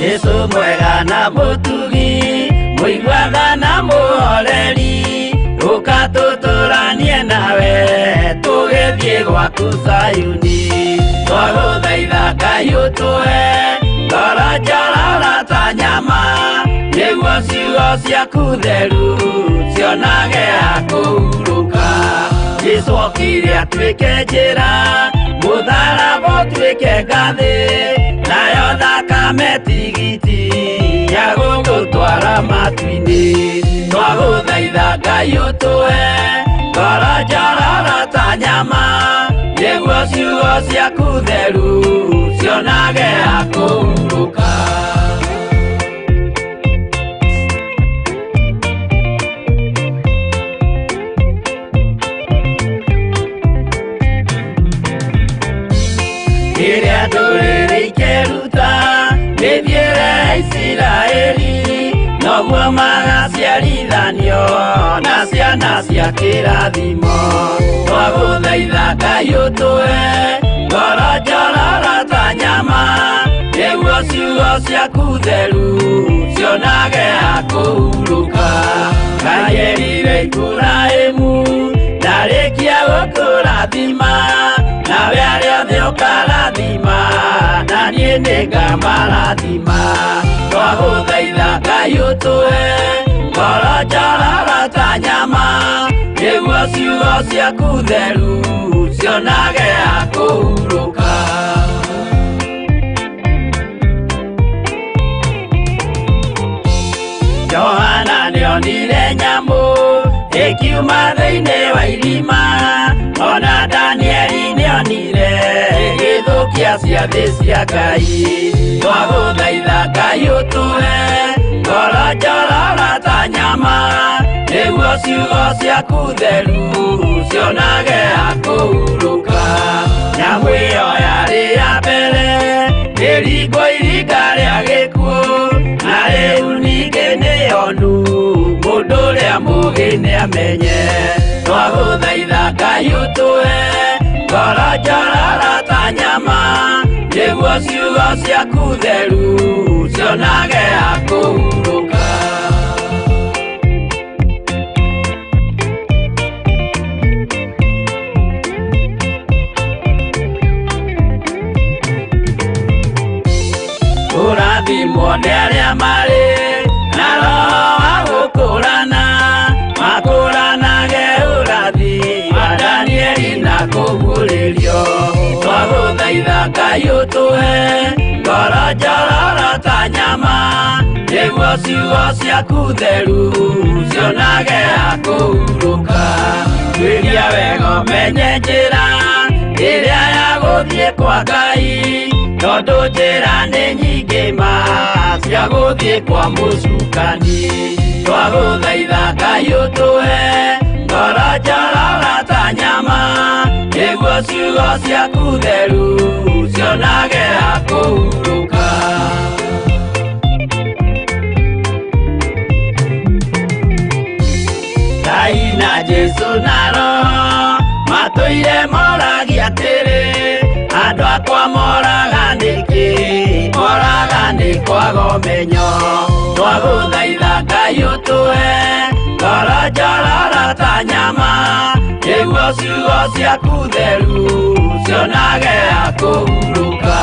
Yesu mwega na mutugi, muigua na muhoreri, ukatuturanie nawe tugithie gwaku Sayuni. Twaguthaitha Ngai utũhe ngoro njororo ta nyama, nĩguo ciugo ciaku theru cionage ha kũhurũka. Jesũ okire atuĩke njĩra, mũtharaba ũtuĩke ngathĩ, nayo thakame tigiti ya gũtũtwara matu-inĩ. Twagũthaitha Ngai ũtũhe ngoro njororo ta nyama, nĩguo ciugo ciaku theru cionage ha kũhurũka. Rĩrĩa ndũrĩrĩ ikeruta mĩthiĩre ya Isiraeli, noguo magaciarithanio na ciana cia kĩrathimo. Twagũthaitha Ngai ũtũhe ngoro njororo ta nyama, nĩguo ciugo ciaku theru cionage ha kũhurũka. Ngai erire Iburahĩmu ndarĩkia gũkũrathima, nawe arĩa othe ũkarathima na niĩ nĩngamarathima. Twagũthaitha Ngai ũtũhe ngoro njororo ta nyama, nĩguo ciugo ciaku theru cionage ha kũhurũka. Johana nĩonire nyamũ ĩkiuma thĩinĩ wa irima, ona Danieli nĩonire igĩthũkia ciathĩ cia Ngai. Twagũthaitha Ngai ũtũhe ngoro njororo ta nyama, nĩguo ciugo ciaku theru cionage ha kũhurũka. Nyamũ ĩyo yarĩ ya mbere ĩringwo iringa rĩa gĩkuũ, na rĩu ningĩ nĩyonu mũndũ ũrĩa mũũgĩ nĩamenye. Twagũthaitha Ngai ũtũhe ngoro njororo ta nyama, nĩguo ciugo ciaku theru cionage ha kũhurũka. Kũrathimwo nĩ arĩa marĩ na roho wa gũkũrana, makũranage ũrathi wa Danieli na kũguũrĩrio. Twagũthaitha Ngai ũtũhe ngoro njororo ta nyama, nĩguo ciugo ciaku theru cionage ha kũhurũka. Twĩria wega ũmenye njĩra ĩrĩa ya gũthiĩ kwa Ngai, tondũ njĩra nĩ nyingĩ ma cia gũthiĩ kwa mũcukani. Twagũthaitha Ngai ũtũhe ngoro njororo ta nyama, nĩguo ciugo ciaku theru cionage ha kũhurũka. Ngai na Jesũ na Roho matũire moragia atĩrĩ, andũ akwa moraga nĩkĩ, moraga nĩ kwaga ũmenyo. Twagũthaitha Ngai ũtũhe ngoro njororo ta nyama, nĩguo ciugo ciaku theru cionage ha kũhurũka.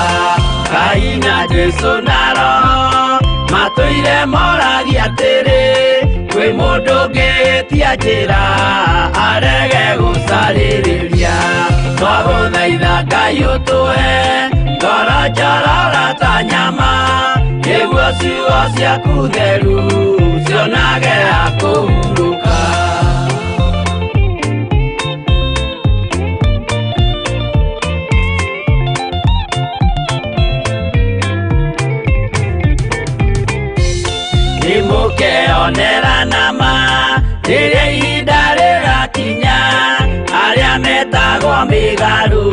Ngai na Jesũ na Roho matũire moragia atĩrĩ, kwĩ mũndũ ũngĩtia njĩra arege gũcarĩrĩria. Twagũthaitha Ngai ũtũhe ngoro njororo ta nyama, nĩguo ciugo ciaku theru cionage ha kũhurũka. Nĩmũkeonera nama rĩrĩa ihinda rĩgakinya, arĩa metagwo mĩgarũ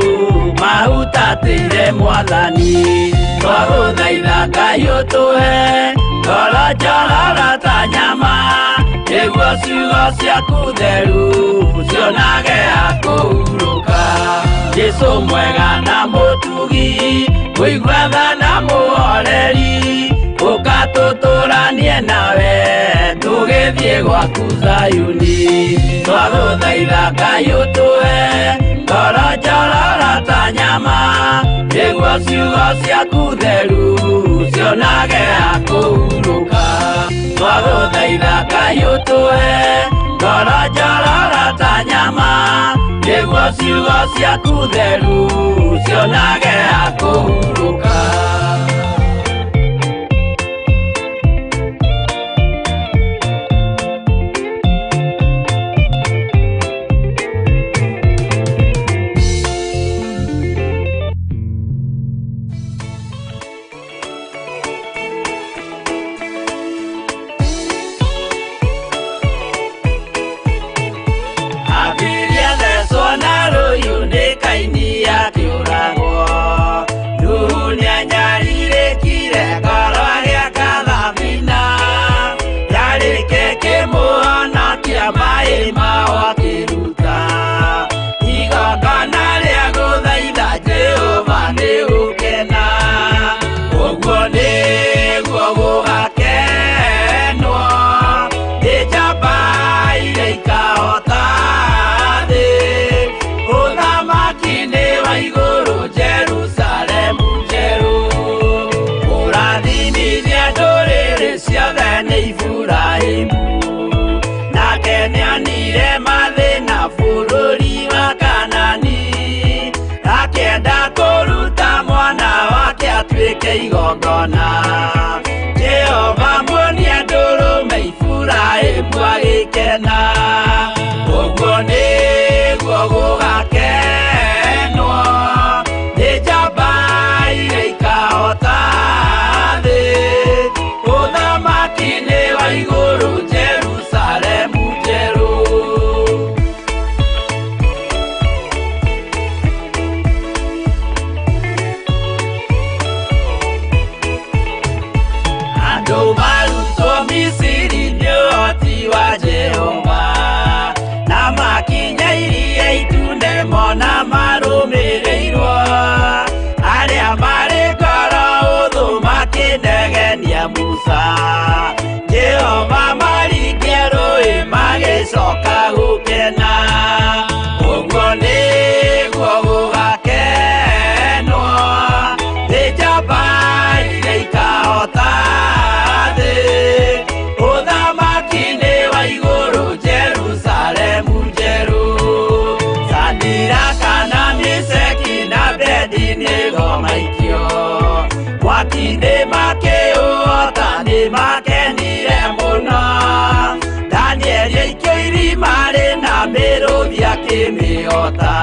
mahutatĩire Mwathani. Twagũthaitha Ngai ũtũhe ngoro njororo ta nyama, nĩguo ciugo ciaku theru cionage ha kũhurũka. Jesũ mwega na mũtugi, mũigua tha na mũhoreri, tũtũranie nawe tũgĩthiĩ gwaku Zayuni twagũthaitha Ngai ũtũhe ngoro njororo ta nyama nĩguo ciugo ciaku theru cionage ha kũhurũka twagũthaitha Ngai ũtũhe ngoro njororo ta nyama nĩguo ciugo ciaku theru cionage ha kũhurũka. Jehova muonia ndũrũme Iburahĩmu agĩkena ũguo nĩguo gũgakenwo nĩ njamba iria ikahota thĩ ũthamaki-inĩ wa igũrũ Jerusalemu njerũ. Jehova maringia rũĩ magĩcoka gũkena ũguo nĩguo gũgakenwo nĩ njamba iria ikahota thĩ ũthamaki-inĩ wa igũrũ Jerusalemu njerũ. Shadiraka na Meshaki na Abedinego maikio mwaki-inĩ makĩũhota nĩmakenire mũno. Danieli aikio irima-rĩ na mĩrũthi akĩmĩhota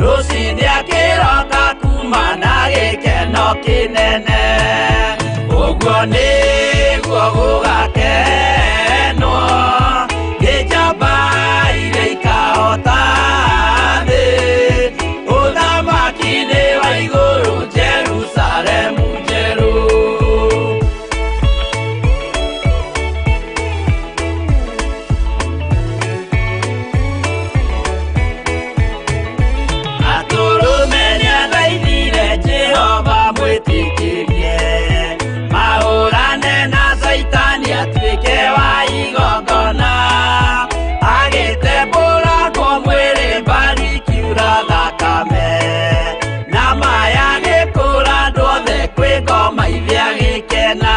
rũcinĩ akĩroka kuma na gĩkeno kĩnene ũguo nĩguo gũgakenwo nĩ njamba iria ikahota thĩ ũthamaki-inĩ wa igũrũ Jerusalemu njerũ. Atũrũme nĩathaithire Jehova mwĩtĩkĩrie mahũrane na Saitani atuĩke wa igongona agĩtembũrangwo mwĩrĩ mbari kiura thakame na maya gĩkũra andũ othe kwĩ ngoma iria gĩkena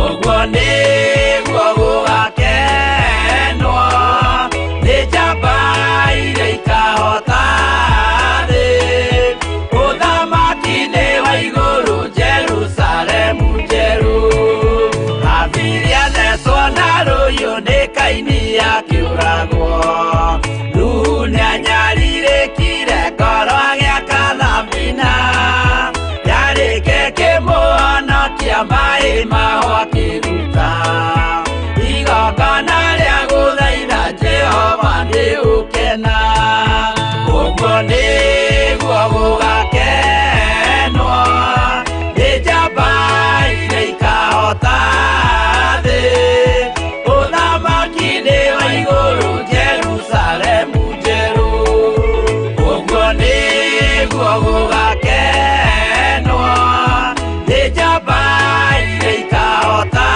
ũguo nĩguo gũgakenwo nĩ njamba iria ikahota thĩ ũthamaki-inĩ wa igũrũ Jerusalemu njerũ. Habiria thecwo na rũhiũ nĩ Kaini akĩũragwo Nuhu nĩanyarirĩkire ngoro agĩaka thabina yarĩke kĩmũhonokia maĩ maho akĩruta igongona rĩa gũthaitha Jehova nĩ ũkena ũguo nĩguo gũgakenwo nĩ njamba iria ikahota thĩ ũthamaki-inĩ wa igũrũ Jerusalemu njerũ ũguo nĩguo gũgakenwo nĩ njamba iria ikahota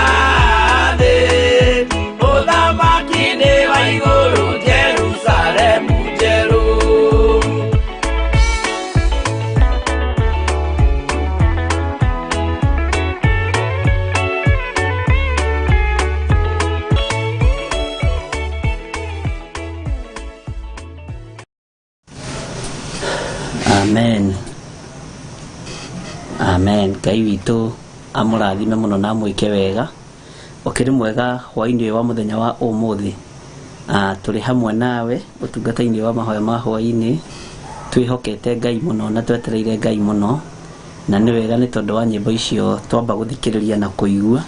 Amen. Amen. Ngai witũ amũrathime mũno na mwĩke wega. Ũkĩrĩ mwega hwaĩ-inĩ wa mũthenya wa ũmũthĩ. Tũrĩ hamwe nawe ũtungata-inĩ wa mahoya ma hwaĩ-inĩ. Twĩhokete Ngai mũno na twetereire Ngai mũno. Na nĩ wega nĩ tondũ wa nyĩmbo icio twamba gũthikĩrĩria na kũigua.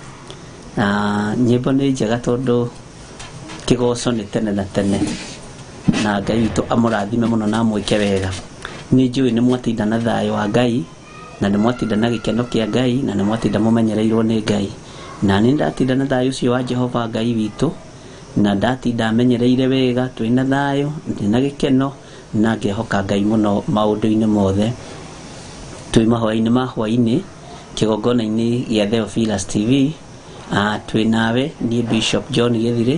Nyĩmbo nĩ njega tondũ kĩgoco nĩ tene na tene. Na Ngai witũ amũrathime mũno na mwĩke wega. Nĩ njũĩ nĩ mwatinda na thayũ wa Ngai, na nĩ mwatinda na gĩkeno kĩa Ngai, na nĩ mwatinda mũmenyereirwo nĩ Ngai. Na nĩ ndatinda na thayũ ũcio wa Jehova Ngai witũ, na ndatinda menyereire wega, twĩna thayũ, ndĩna gĩkeno, na ngĩhoka Ngai mũno maũndũ-inĩ mothe. Twĩ mahoya-inĩ ma hwaĩ-inĩ, kĩgongona-inĩ gĩa Theophilus TV, twĩ nawe niĩ Bishop John Gĩthirĩ,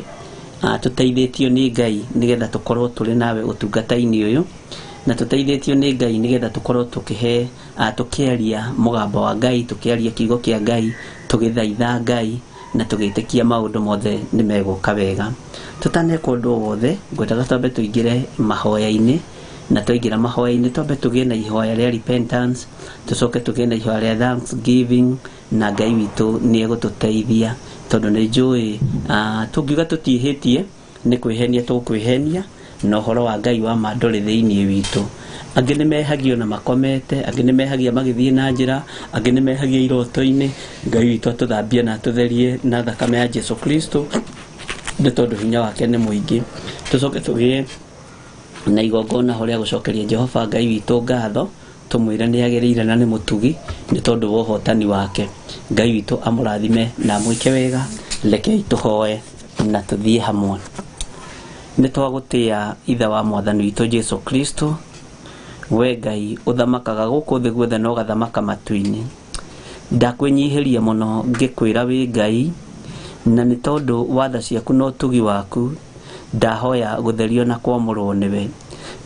tũteithĩtio nĩ Ngai nĩgetha tũkorwo tũrĩ nawe ũtungata-inĩ ũyũ, na tũteithĩtio nĩ Ngai nĩgetha tũkorwo tũkĩaria mũgambo wa Ngai, tũkĩaria kiugo kĩa Ngai, tũgĩthaitha Ngai, na tũgĩtĩkia maũndũ mothe nĩ megũka wega. Tũtaneka ũndũ wothe, ngwendaga twambe tũingĩre mahoya-inĩ, na twaingĩra mahoya-inĩ twambe tũgĩe na ihoya rĩa repentance, tũcoke tũgĩe na ihoya rĩa thanksgiving, na Ngai witũ nĩ egũtũteithia tondũ nĩ njũĩ tũngiuga tũtiĩhĩtie nĩ kwĩhenia tũkwĩhenia na ũhoro wa Ngai wa ma ndũrĩ thĩinĩ witũ. Angĩ nĩ mehagio na makomete, angĩ nĩ mehagia magĩthiĩ na njĩra, angĩ nĩ mehagia iroto-inĩ. Ngai witũ atũthambie na atũtherie na thakame ya Jesu Kristo, nĩ tondũ hinya wake nĩ mũingĩ. Tũcoke tũgĩe na igongona rĩa gũcokeria Jehova Ngai witũ ngatho, tũmwĩre nĩ agĩrĩire na nĩ mũtugi nĩ tondũ wa ũhotani wake. Ngai witũ amũrathime na mwĩke wega. Rekei tũhoe na tũthiĩ hamwe. Nĩ twagũtĩĩa ithe wa mwathani witũ Jesu Kristo, we Ngai ũthamakaga gũkũ thĩ guothe na ũgathamaka matu-inĩ. Ndakwĩnyihĩria mũno ngĩkwĩra wĩ Ngai, na nĩ tondũ watha ciaku na ũtugi waku, ndahoya gũtherio na kwamũrwo nĩwe,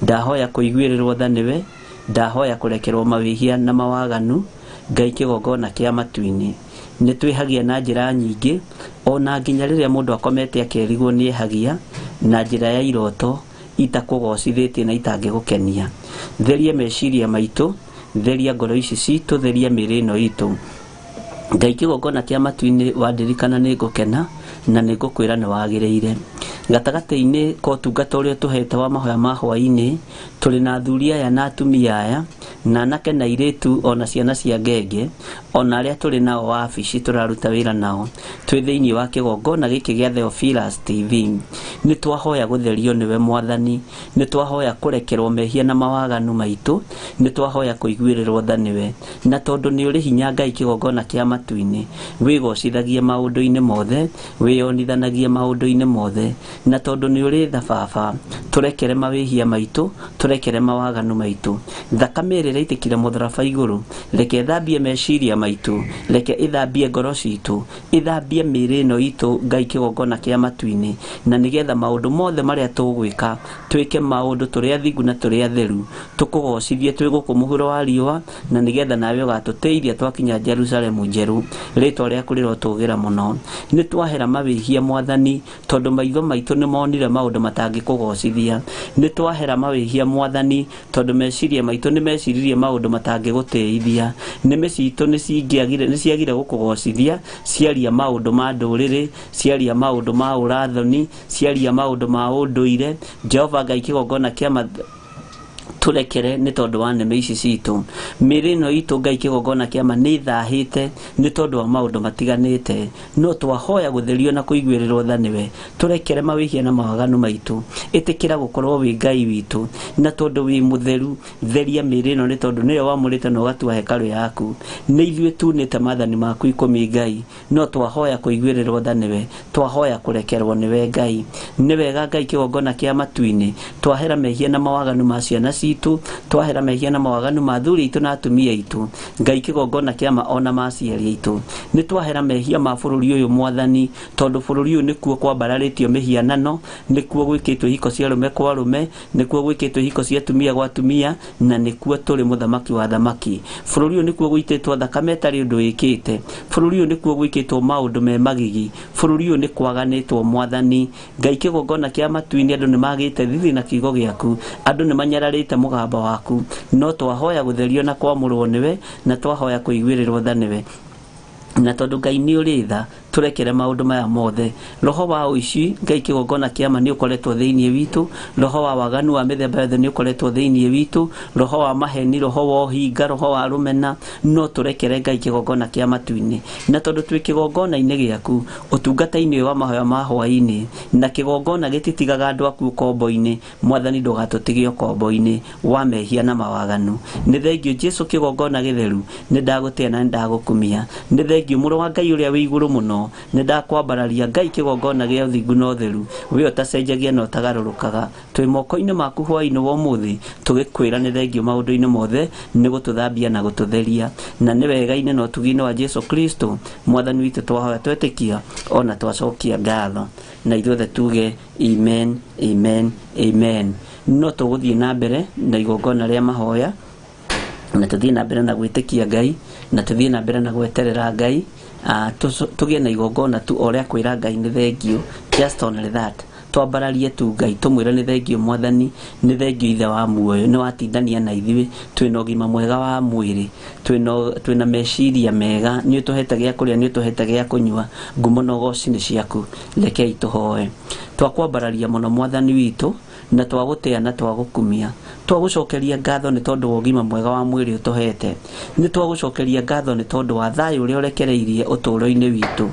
ndahoya kũiguĩrĩrwo tha nĩwe, ndahoya kũrekerwo mawĩhia na mawaganu. Ngai kĩgongona kĩa matu-inĩ nĩ twĩhagia na njĩra nyingĩ, ona nginya rĩrĩa mũndũ akomete akerigwo nĩ ehagia na njĩra ya iroto itakũgocithĩtie na itangĩgũkenia. Theria meciria maitũ, theria ngoro ici citũ, theria mĩĩrĩ ĩno itũ. Ngai kĩgongona kĩa matu-inĩ wandirikana nĩ ngũkena na nĩ ngũkwĩra nĩ wagĩrĩire. Gatagatĩ-inĩ ka ũtungata ũrĩa tũhete wa mahoya ma hwaĩ-inĩ, tũrĩ na athuri aya na atumia aya, na anake na airĩtu, ona ciana cia ngenge, ona arĩa tũrĩ nao wabici tũraruta wĩra nao, twĩ thĩinĩ wa kĩgongona gĩkĩ gĩa Theophilus TV. Nĩ twahoya gũtherio nĩwe Mwathani, nĩ twahoya kũrekerwo mehia na mawaganu maitũ, nĩ twahoya kũiguĩrĩrwo tha nĩwe, na tondũ nĩ ũrĩ hinya Ngai kĩgongona kĩa matu-inĩ, wĩgocithagie maũndũ-inĩ mothe, wĩyonithanagie maũndũ-inĩ mothe, na tondũ nĩ ũrĩ tha Baba, tũrekere mawĩhia maitũ, tũrekere mawaganu maitũ. Thakame ĩrĩa ĩraitĩkire mũtharaba igũrũ, reke ĩthambie meciria maitũ, reke ĩthambie ngoro citũ, ĩthambie mĩĩrĩ ĩno itũ Ngai kĩgongona kĩa matu-inĩ, na nĩgetha maũndũ mothe marĩa tũgwĩka twĩke maũndũ tũrĩ athingu na tũrĩ atheru, tũkũgocithie twĩ gũkũ mũhuro wa riũa, na nĩgetha nawe ũgatũteithia twakinya Jerusalemu njerũ. Rĩĩtwa rĩaku rĩrotũgĩra mũno. Nĩ twahera mawĩhia Mwathani tondũ maitho maitũ nĩ monire maũndũ matangĩkũgocithia. Nĩ twahera mawĩhia Mwathani tondũ meciria maitũ nĩ meciririe maũndũ matangĩgũteithia. Nĩmĩ citũ nĩ ciagire gũkũgocithia, ciaria maũndũ ma ndũrĩrĩ, ciaria maũndũ ma ũrathoni, ciaria maũndũ ma ũndũire. Jehova Ngai kĩgongona kĩa tũrekere nĩ tondũ wa nĩmĩ ici citũ. Mĩĩrĩ ĩno itũ Ngai kĩgongona kĩama nĩ thahĩte nĩ tondũ wa maũndũ matiganĩte, no twahoya gũtherio na kũiguĩrĩrwo tha nĩwe. Tũrekere mawĩhia na mawaganu maitũ, ĩtĩkĩra gũkorwo wĩ Ngai witũ, na tondũ wĩ mũtheru, theria mĩĩrĩ ĩno nĩ tondũ nĩwe wamũrĩte na ũgatua hekarũ yaku. Nĩ ithuĩ tunĩte maathani maku ikũmi Ngai, no twahoya kũiguĩrĩrwo tha nĩwe, twahoya kũrekerwo nĩwe Ngai. Nĩ wega Ngai kĩgongona kĩa matu-inĩ, twahera mehia na mawaganu ma ciana citũ, twahera mehia na mawaganu ma athuri aitũ na atumia aitũ, Ngai kĩgongona kĩama ona ma aciari aitũ. Nĩ twahera mehia ma bũrũri ũyũ Mwathani, tondũ bũrũri ũyũ nĩkuo kwambararĩtio mĩhianano, nĩkuo gwĩkĩtwo ihiko cia arũme kwa arũme, nĩkuo gwĩkĩtwo ihiko cia atumia gwa atumia, na nĩkuo tũrĩ mũthamaki wa thamaki. Bũrũri ũyũ nĩkuo gũitĩtwo thakame ĩtarĩ ũndũ wĩkĩte. Bũrũri ũyũ nĩkuo gwĩkĩtwo maũndũ me magigi. Bũrũri ũyũ nĩ kwaganĩtwo Mwathani. Ngai kĩgongona kĩa matu-inĩ andũ nĩ magĩte thithi na kiugo gĩaku, andũ nĩ manyararĩte mugamba waku no twahoya gutherio na kwamurwo niwe na twahoya kuiguirirwo tha niwe na tondu Ngai ni uri tha turekere maundu maya mothe roho wa uici Ngai kigongona kiama ni ukoretwo thiini witu roho wa waganu wa mithemba yothe ni ukoretwo thiini witu roho wa maheni roho wa hinga roho wa rumena no turekere Ngai kigongona kiama tuini na tondu twi kigongona ine giaku utungata-ini wa mahoya ma hwaini na kigongona gititigaga andu aku kombo-ini mwathani ndugatutige kombo-ini wa mehia na mawaganu ni thengio Jesu kigongona githeru ni ndagutia na ndagukumia ni thengio muru wa Ngai uria wi iguru muno ni ndakwambararia Ngai kigongona gia uthingu no theru we utacenjagia no tagarurukaga twi moko-ini maku hwaini wa umuthi tugikwira ni thengio maundu-ini mothe ni gututhambia na gututheria na ni wega-ini no tugi-ini wa Jesu Kristo mwathani witu twahoya twetikia ona twacokia ngatho na ithuothe tuge amen amen amen no tuguthie na mbere na igongona ria mahoya na tuthie na mbere na gwitikia Ngai na tuthie na mbere na gweterera Ngai tugie na igongona tu oria kwira Ngai ni thengio just only that twambararie tu Ngai tumwire ni thengio mwathani ni thengio ithe wa muoyo ni watindania na ithuĩ twina ũgima mwega wa mwĩrĩ twina meciria mega ni utuhete gĩa kũrĩa ni utuhete gĩa kũnyua ngumo na ũgooci-inĩ ciaku rekei tũhoe twakwambararia mũno mwathani witũ na twagutia na twagukumia twagucokeria ngatho ni tondu wa ũgima mwega wa mwĩrĩ utuhete ni twagucokeria ngatho ni tondu wa thayũ ũrĩa ũrekereirie ũtũũro-inĩ witũ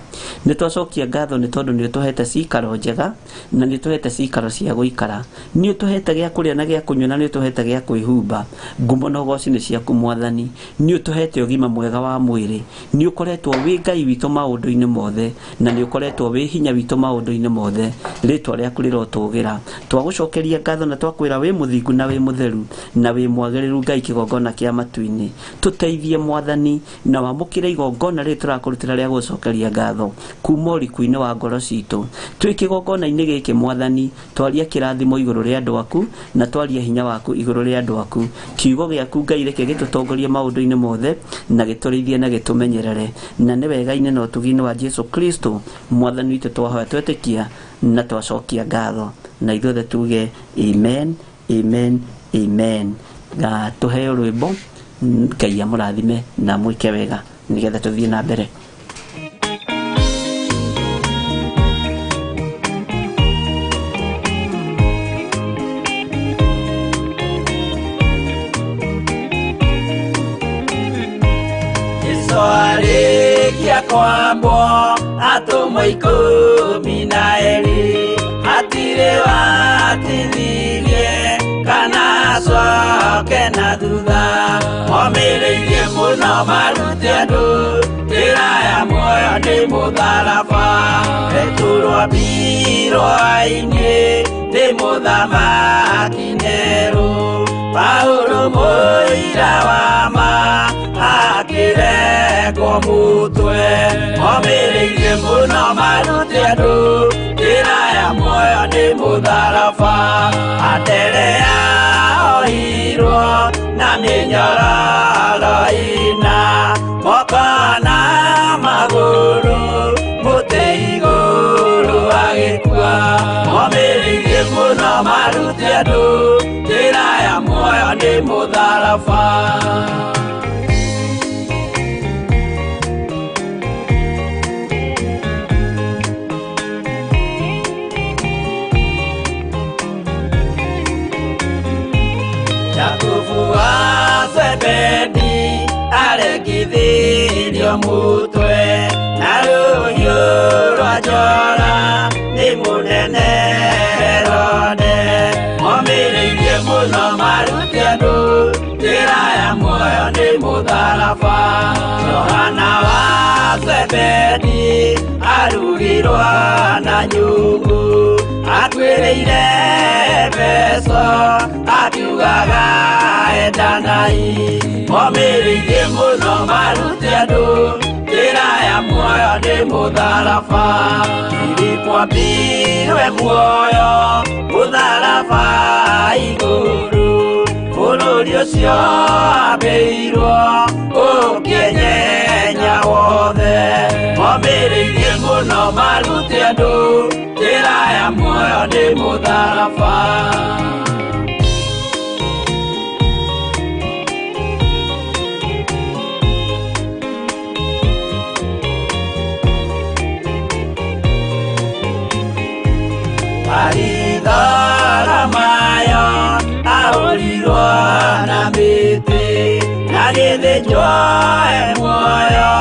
ni twacokia ngatho ni tondu ni utuhete cikaro njega na ni utuhete cikaro cia guikara ni utuhete gĩa kũrĩa na gĩa kũnyua na ni utuhete gĩa kwĩhumba ngumo na ũgooci-inĩ ciaku mwathani ni utuhete ũgima mwega wa mwĩrĩ ni ukoretwo wĩ Ngai witũ maũndũ-inĩ mothe na ni ukoretwo wĩ hinya witũ maũndũ-inĩ mothe rĩtwa rĩaku rĩrotũgĩra twagucokeria ngatho na twakwĩra wĩ mũthingu na wĩ mũtheru na wĩ mwagĩrĩru Ngai kĩgongona kĩa matu-inĩ tũteithie mwathani na wamũkĩre igongona rĩrĩ tũrakũrutĩra rĩa gũcokeria ngatho kuma ũriku-inĩ wa ngoro citũ twĩ kĩgongona-inĩ gĩkĩ mwathani twaria kĩrathimo igũrũ rĩa andũ aku na twaria hinya waku igũrũ rĩa andũ aku kiugo gĩaku Ngai reke gĩtũtongorie maũndũ-inĩ mothe na gĩtũrĩithie na gĩtũmenyerere na nĩ wega-inĩ na ũtugi-inĩ wa Jesu Kristo mwathani witũ twahoya twetĩkia na twacokia ngatho na ithuothe tuge amen amen amen tuheo rwĩmbo Ngai amũrathime na mwĩke wega nigetha tũthiĩ na mbere. Arĩkia kwambwo atũmwo 12 hatirĩ watithirie kana acoke na thutha momĩrĩirie mũno marute andũ njĩra ya muoyo nĩ mũtharaba rĩturwo-inĩ nĩ mũthamaki Nerũ Paũlũ mũira wa ma akĩrengwo mũtwe momĩrĩirie mũno marute andũ njĩra ya muoyo nĩ mũtharaba atere yaohirwo na mĩnyororo ina moko na magũrũ mũtĩ igũrũ agĩkua momĩrĩirie mũno marute andũ njĩra ya muoyo nĩ mũtharaba. Zebedi aregithirio mũtwe na rũhiũ rwa njora nĩ mũnene Herode momĩrĩirie mũno marute andũ njĩra ya muoyo nĩ mũtharaba Johana wa Zebedi arugirwo na nyũngũ atuĩrĩire Efeso akiugaga endanai momĩrĩirie mũno marute andũ njĩra ya muoyo nĩ mũtharaba Filipo ambirwe muoyo mũtharaba igũrũ bũrũri ũcio ambĩirwo ũkĩnyenya wothe momĩrĩirie mũno marute andũ njĩra ya muoyo nĩ mũtharaba agithĩnjwo muoyo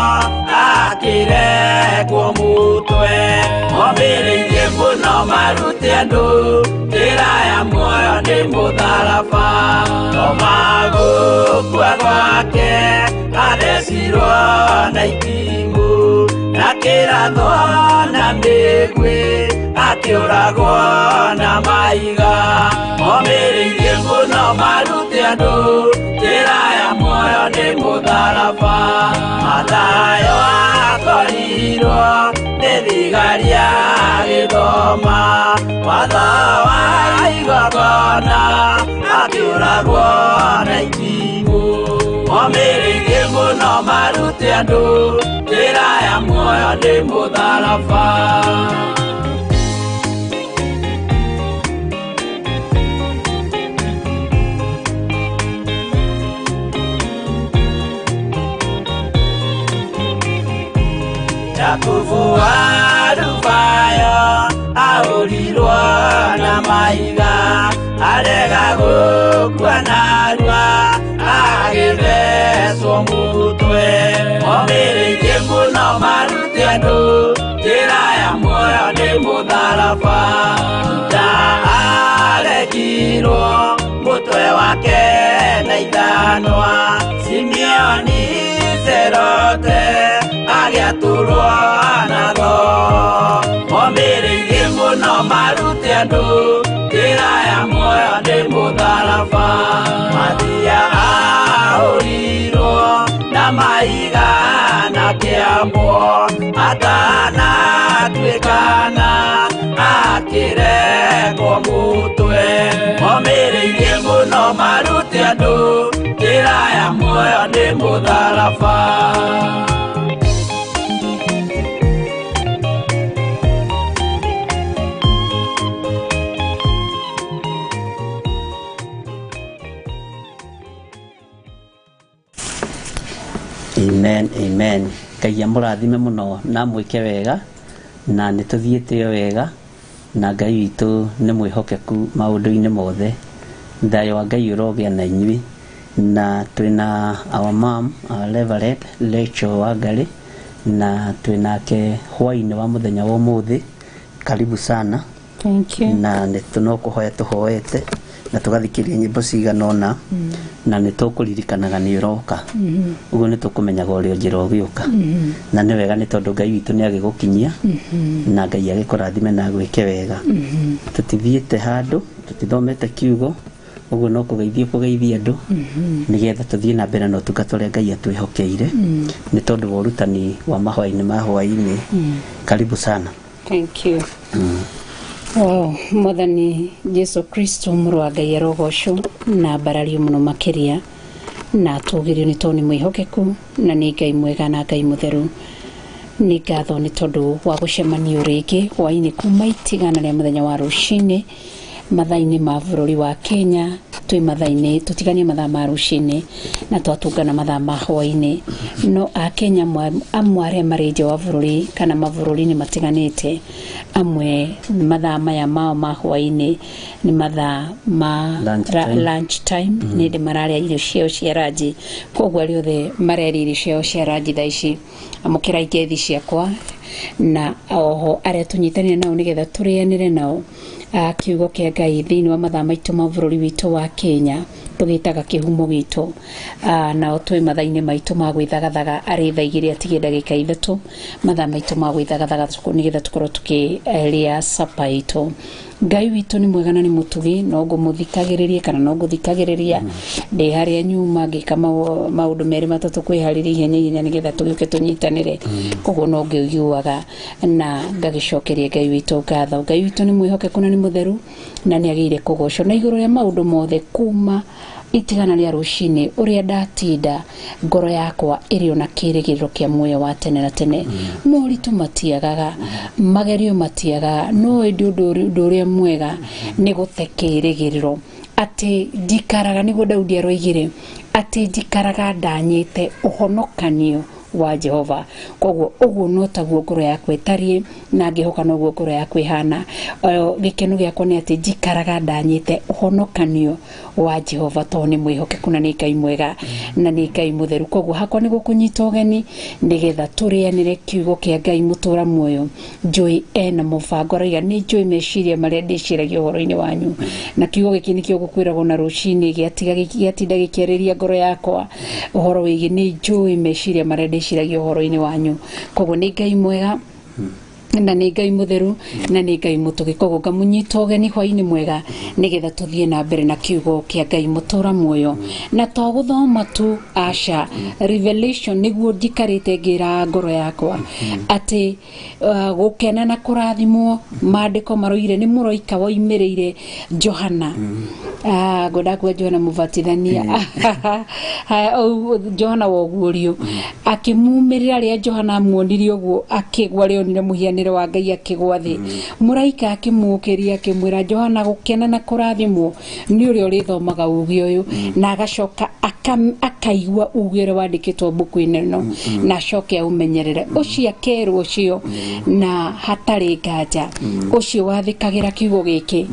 akĩrekwo mũtwe momĩrĩirie mũno marute andũ njĩra ya muoyo nĩ mũtharaba no magũkua gwake athecirwo na itimũ na kĩrathwo na mĩguĩ akĩũragwo na maiga momĩrĩirie mũno marute andũ njĩra ya muoyo nĩ mũtharaba mathayo akorirwo nĩ thigari agĩthoma watho wa igongona akĩũragwo na itimũ momĩrĩirie mũno marute andũ njĩra ya muoyo nĩ mũtharaba Jakubu arubayo ahũrirwo na maiga arega gũkua narua agĩthecwo mũtwe momĩrĩirie mũno marute andũ njĩra ya muoyo nĩ mũtharaba Juda arekirwo mũtwe wake na ithanwa Simeoni Zelote agĩatũrwo na tho momĩrĩirie mũno marute andũ njĩra ya muoyo nĩ mũtharaba Mathia ahũrirwo na maiga na kĩambo atanatuĩkana akĩrekwo mũtwe momĩrĩirie mũno marute andũ njĩra ya muoyo nĩ mũtharaba Amen, amen. Ngai amũrathime mũno na mwĩke wega na nĩ tũthiĩte wega na Ngai witũ nĩ mwĩhokeku maũndũ-inĩ mothe thayũ wa Ngai ũrogĩa na inyuĩ na twĩna our mom Reverend Rachel Wangari na twĩnake hwainĩ wa mũthenya wa ũmũthĩ karibu sana. Thank you. Na nĩ tũnokũhoya tũhoete na tũgathikĩria nyĩmbo cigana ũna na nĩ tũkũririkanaga nĩ ũroka ũguo nĩ tũkũmenyaga ũrĩa njĩra ũgĩũka na nĩ wega nĩ tondũ Ngai witũ nĩ agĩgũkinyia na Ngai agĩkũrathime na gwĩke wega tũtithiĩte handũ tũtithomete kiugo ũguo no kũgeithia andũ nĩgetha tũthiĩ na mbere na ũtungata ũrĩa Ngai atwĩhokeire nĩ tondũ wa ũrutani wa mahwainĩ ma hwainĩ karibu sana. Thank you. Wow, Mwathani Jesu Kristo mũrũ wa Ngai arogocwo na mbarario mũno makĩria na tũgĩrio nĩ tondũ nĩ mwĩhokeku na nĩ Ngai mwega na Ngai mũtheru nĩ ngatho nĩ tondũ wa gũcemanio rĩngĩ hwainĩ kuma itigana rĩa mũthenya wa rũcinĩ mathaa-inĩ ma bũrũri wa Kenya twĩ mathaa-inĩ tũtiganie mathaa ma rũcinĩ na twatũngana mathaa ma hwainĩ no Akenya amwe arĩa marĩ nja wa bũrũri kana mabũrũri-inĩ matiganĩte amwe mathaa maya mao ma hwainĩ nĩ mathaa ma lunch time nĩ ndĩ mararĩa irio ciao cia ranji koguo arĩa othe mararĩa irio ciao cia ranji thaa ici amũkĩrai ngethi ciakwa na oho arĩa tũnyitanĩre nao nĩgetha tũrĩanĩre nao kiugo kĩa Ngai thĩinĩ wa mathaa maitũ ma bũrũri witũ wa Kenya tũgĩtaga kĩhumo gitũ na twĩ mathaa-inĩ maitũ ma gwĩthagathaga arĩ thaa igĩrĩ atigie ndagĩka ithatũ mathaa maitũ ma gwĩthagathaga nĩgetha tũkorwo tũkĩrĩa sapa itũ. Ngai witũ nĩ mwega na nĩ mũtugi no ngũmũthikagĩrĩria kana no ngũthikagĩrĩria ndĩ harĩa nyuma ngĩka maũndũ merĩ matatũ kwĩharĩria ihenya nĩgetha tũgĩũke tũnyitanĩre koguo no ngĩiguaga na ngagĩcokeria Ngai witũ ngatho. Ngai witũ nĩ mwĩhokeku na nĩ mũtheru na nĩ agĩrĩire kũgocwo na igũrũ rĩa maũndũ mothe kuma itigana rĩa rũcinĩ ũrĩa ndatinda ngoro yakwa ĩrĩ ona kĩrĩgĩrĩro kĩa muoyo wa tene na tene moritũ matiagaga magerio matiagaga no ũndũ ũrĩa mwega nĩ gũte kĩrĩgĩrĩro atĩ ndikaraga nĩguo Daudi aroigire atĩ ndikaraga ndanyĩte ũhonokanio wa Jehova. Koguo uguo no taguo ngoro yakwa ĩtariĩ na ngĩhoka noguo ngoro yakwa ĩhana. Gĩkeno gĩakwa nĩ atĩ njikaraga ndanyĩte ũhonokanio wa Jehova tondũ nĩ mwĩhokeku na nĩ Ngai mwega na nĩ Ngai mũtheru. Koguo hakwa nĩ gũkũnyita ũgeni nĩgetha tũrĩanĩre kiugo kĩa Ngai mũtũra muoyo. Njũĩ ena mũbango raiga nĩ njũĩ meciria marĩa ndĩciragia ũhoro-inĩ wanyu, na kiugo gĩkĩ nĩkĩo gũkwĩragwo na rũcinĩ gĩatinda gĩkĩarĩria ngoro yakwa ũhoro wĩgiĩ nĩ njũĩ meciria marĩa ndĩciragia ũhoro-inĩ wanyu. Koguo nĩ Ngai mwega na nĩ Ngai mũtheru na nĩ Ngai mũtugi. Koguo ngamũnyita ũgeni hwainĩ mwega nĩgetha tũthiĩ na mbere na kiugo kĩa Ngai mũtũra muoyo. Na to gũthoma tu, aca revelation nĩguo njikarĩte ngĩra ngoro yakwa atĩ gũkena na kũrathimwo maandĩko maroire nĩ mũraika woimĩrĩire Johana. Ngwenda Johana Mũbatithania Johana wa ũguũrio akĩmumĩrĩra rĩrĩa Johana amuonire ũguo akĩgwa rĩonire mũhianĩre wa Ngai akĩgwa thĩ. Mũraika akĩmũũkĩria akĩmwĩra Johana gũkena na kũrathimwo nĩ ũrĩa ũrĩthomaga uge ũyũ, na agacoka akaigua uge ũrĩa wandĩkĩtwo mbuku-inĩ ĩno na acoke aũmenyerere. Ũcio akerwo ũcio na hatarĩ nganja ũcio wathĩkagĩra kiugo gĩkĩ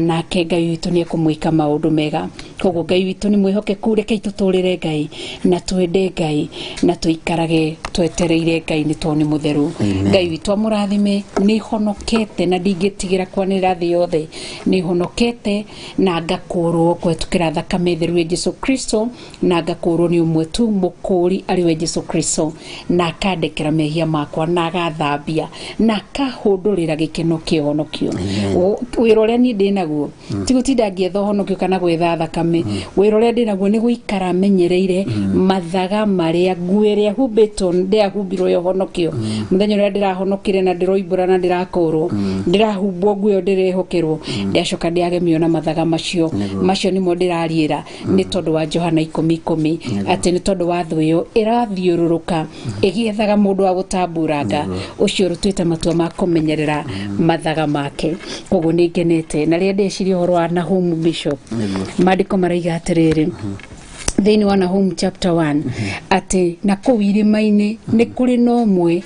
nake Ngai witũ nĩ ekũmwĩka maũndũ mega. Koguo Ngai witũ nĩ mwĩhokeku, rekei tũtũrĩre Ngai na twende Ngai na tũikarage twetereire Ngai nĩ tondũ nĩ mũtheru. Ngai witũ amũrathime. Nĩ honokete na ndingĩtigĩra kwanĩrĩra thĩ yothe, nĩ honokete na ngakũrwo kũhetũkĩra thakame theru ya Jesũ Kristo, na ngakũrwo nĩ ũmwe tu mũkũri arĩ we Jesũ Kristo, na akandekera mehia makwa na agathambia na akahũndũrĩra gĩkeno kĩa ũhonokio. Wĩra ũrĩa niĩ ndĩ naguo ti gũtinda ngĩetha ũhonokio kana gwetha thakame. Wĩra ũrĩa ndĩ naguo nĩ gũikara menyereire mathaga marĩa nguo ĩrĩa humbĩtwo ndĩrahumbirwo ũhonokio. Mũthenya ũrĩa ndĩrahonokire na ndĩroimbũra na ndĩrakũrwo ndĩrahumbwo nguo ĩyo ndĩrehokerwo, ndacoka ndĩagemio na mathaga macio. Macio nĩmo ndĩrariĩra nĩ tondũ wa Johana 10:10 atĩ nĩ tondũ wa thũ ĩyo ĩrathiũrũrũka ĩgĩethaga mũndũ wa gũtamburanga, ũcio rũtuĩte matua ma kũmenyerera mathaga make. Koguo nĩ ngenete na rĩrĩa ndeciria ũhoro wa Nahum Bishop, maandĩko maraiga atĩrĩrĩ thĩinĩ wa Nahum chapter 1 atĩ na kũu irĩma-inĩ nĩ kũrĩ na ũmwe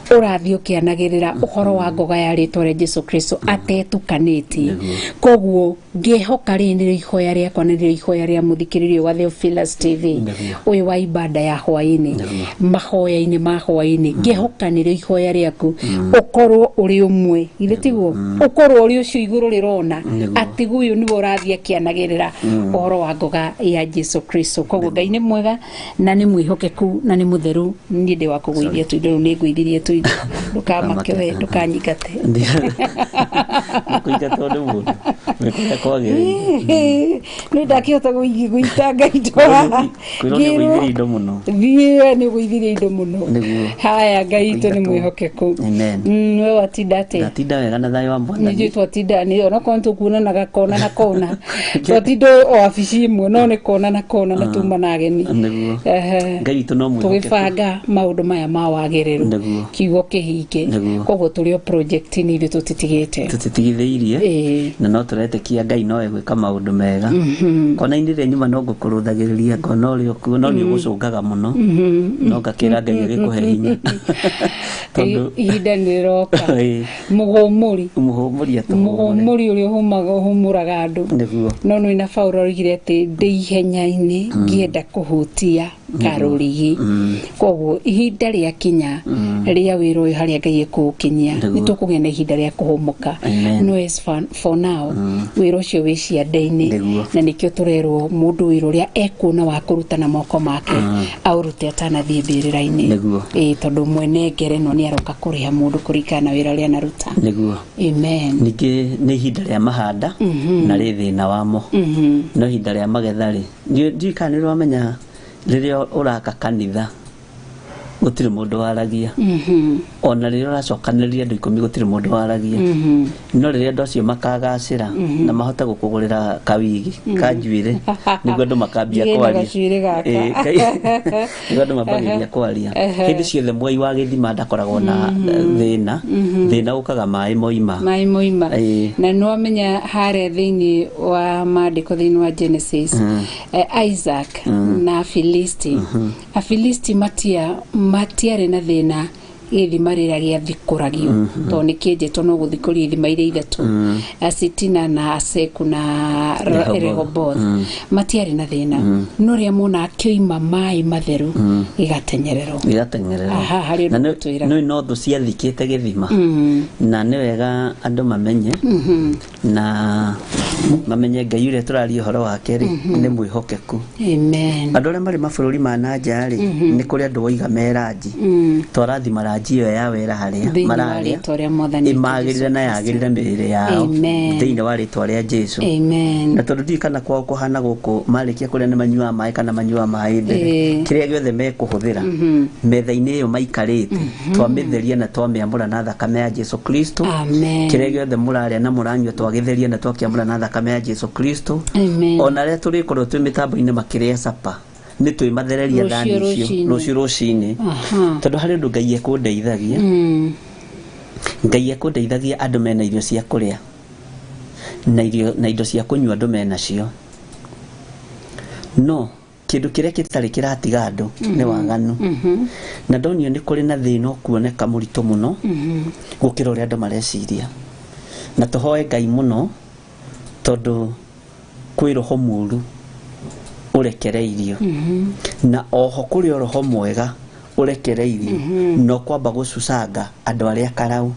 ũrathiĩ ũkĩanagĩrĩra ũhoro wa ngoga ya rĩĩtwa rĩa Jesũ Kristo atetukanĩtie. Koguo ngĩhoka rĩrĩ nĩrĩo ihoya rĩakwa na nĩrĩo ihoya rĩa mũthikĩrĩria wa Theophilus TV ũyũ wa ibada ya hwaĩ-inĩ, mahoya-inĩ ma hwaĩ-inĩ, ngĩhoka nĩrĩo ihoya rĩaku ũkorwo ũrĩ ũmwe, githĩ tiguo? Ũkorwo ũrĩ ũcio igũrũ rĩrona atĩ ũyũ nĩwe ũrathiĩ akĩanagĩrĩra ũhoro wa ngoga ya Jesũ Kristo. Koguo Ngai nĩ mwega na nĩ mwĩhokeku na nĩ mũtheru. Niĩ ndĩ wa kũgũithia tũindo rĩu nĩ ngũithirie tũindo, ndũkamake we ndũkanyingate kũingatwo nĩ mũndũ nĩkũrĩa kwagĩrĩire. Nĩ ndakĩhota gũitanga indo haha kwĩrwo indo mũno, thiĩ nĩ gũithirie indo mũno. Haya, Ngai witũ nĩ mwĩhokeku. We watinda atĩa? Ndatinda wega na thayũ wa Mwathani. Nĩ twatinda nĩ onakorwo nĩtũkuonanaga kona na kona, twatinda o wabici imwe no nĩ kona na kona na tuma na ageni. Ngai witũ no mwĩhokeku, tũgĩbanga maũndũ maya ma wagĩrĩru kiugo kĩhinge. Koguo tũrĩ o project-inĩ ithuĩ tũtitigithĩirie na no tũretĩkia Ngai no egwĩka maũndũ mega. Kona-inĩ rĩa nyuma no ngũkũrũthagĩrĩria ngona ũrĩ o kuo no nĩ ũgũcũngaga mũno, no ngakĩra Ngai agĩkũhe hinya tondũ ihinda nĩ rĩroka. Mũgũmũri ũrĩa ũhũmũraga andũ no nĩ na Paulo oigire atĩ ndĩ ihenya-inĩ ngĩenda kũhutia karũrigi. Koguo ihinda rĩakinya rĩa wĩra ũyũ harĩa Ngai ekũũkinyia nĩ tũkũgĩa na ihinda rĩa kũhũmũka. No as for now wĩra ũcio wĩ ciande-inĩ, na nĩkĩo tũrerwo mũndũ wĩra ũrĩa ekuona wa kũruta na moko make aũrute atanathiĩ mbĩrĩra-inĩ, tondũ mwene ngerenwa nĩ aroka kũrĩha mũndũ kũringana na wĩra ũrĩa anaruta. Amen. Ningĩ nĩ ihinda rĩa mahanda na rĩ thĩna wamo, no ihinda rĩa magetha-rĩ ndiũĩ kana nĩ wamenya rĩrĩa ũraka kanitha gũtirĩ mũndũ waragia, ona rĩrĩa ũracokanĩrĩria andũ 10 gũtirĩ mũndũ waragia, no rĩrĩa andũ acio makagacĩra na mahota gũkũgũrĩra kawigi ka njuĩrĩ nĩguo andũ makambia kwaria, nĩguo andũ mambagĩrĩria kwaria. Hĩndĩ ciothe mwai wa gĩthima ndakoragwo na thĩna ũkaga maĩ moima. Na nĩ wamenya harĩa thĩinĩ wa maandĩko thĩinĩ wa Genesis, Isaac na Filisti Afilisti matiarĩ na thĩna gĩthima rĩrĩa gĩathikũragio tondũ nĩ kĩenjetwo no gũthikũrio ithima iria ithatũ Asitina na Aseku na Rehoboth matiarĩ na thĩna no rĩrĩa mona akĩoima maĩ matheru igatenyererwo no thũ ciathikĩte gĩthima na nĩ wega andũ mamenye na mamenye Ngai ũrĩa tũraria ũhoro wake rĩ nĩ mwĩhokeku. Amen. Andũ arĩa marĩ mabũrũri ma nanja rĩ nĩ kũrĩ andũ oiga meranji twaраthi maranji ĩyo ya wera harĩa mararĩa imagĩrĩre na yagĩrĩre mĩrĩ yao thĩinĩ wa rĩtwa rĩa Jesũ. Amen. Na tondũ ndiũĩ kana kwao kũhana gũkũ marĩkia kũrĩa nĩ manyuaga maĩ kana manyuaga maĩ mbere kĩrĩa gĩothe mekũhũthĩra metha-inĩ ĩyo maikarĩte twamĩtheria na twamĩamũra na thakame ya Jesũ Kristo. Kĩrĩa gĩothe mũrarĩa na mũranyua twagĩtheria na twakĩamũra na thakame ya Jesũ Kristo. Ona rĩrĩa tũrĩkorwo twĩ mĩtambo-inĩ makĩrĩa capa nĩ twĩmathereria thani icio rũcinĩ tondũ harĩ ũndũ Ngai ekũndeithagia Ngai ekũndeithagia andũ mena irio cia kũrĩa na indo cia kũnyua andũ mena cio no kĩndũ kĩrĩa gĩtarĩ kĩratiga andũ nĩ waganu na ndonio nĩ kũrĩ na thĩna kuoneka mũritũ mũno gũkĩra ũrĩa andũ mareciria na tũhoe Ngai mũno tondũ kwĩ roho mũru ũrekereirio na oho kũrĩ roho mwega ũrekereirio no kwamba gũcucanga andũ arĩa karau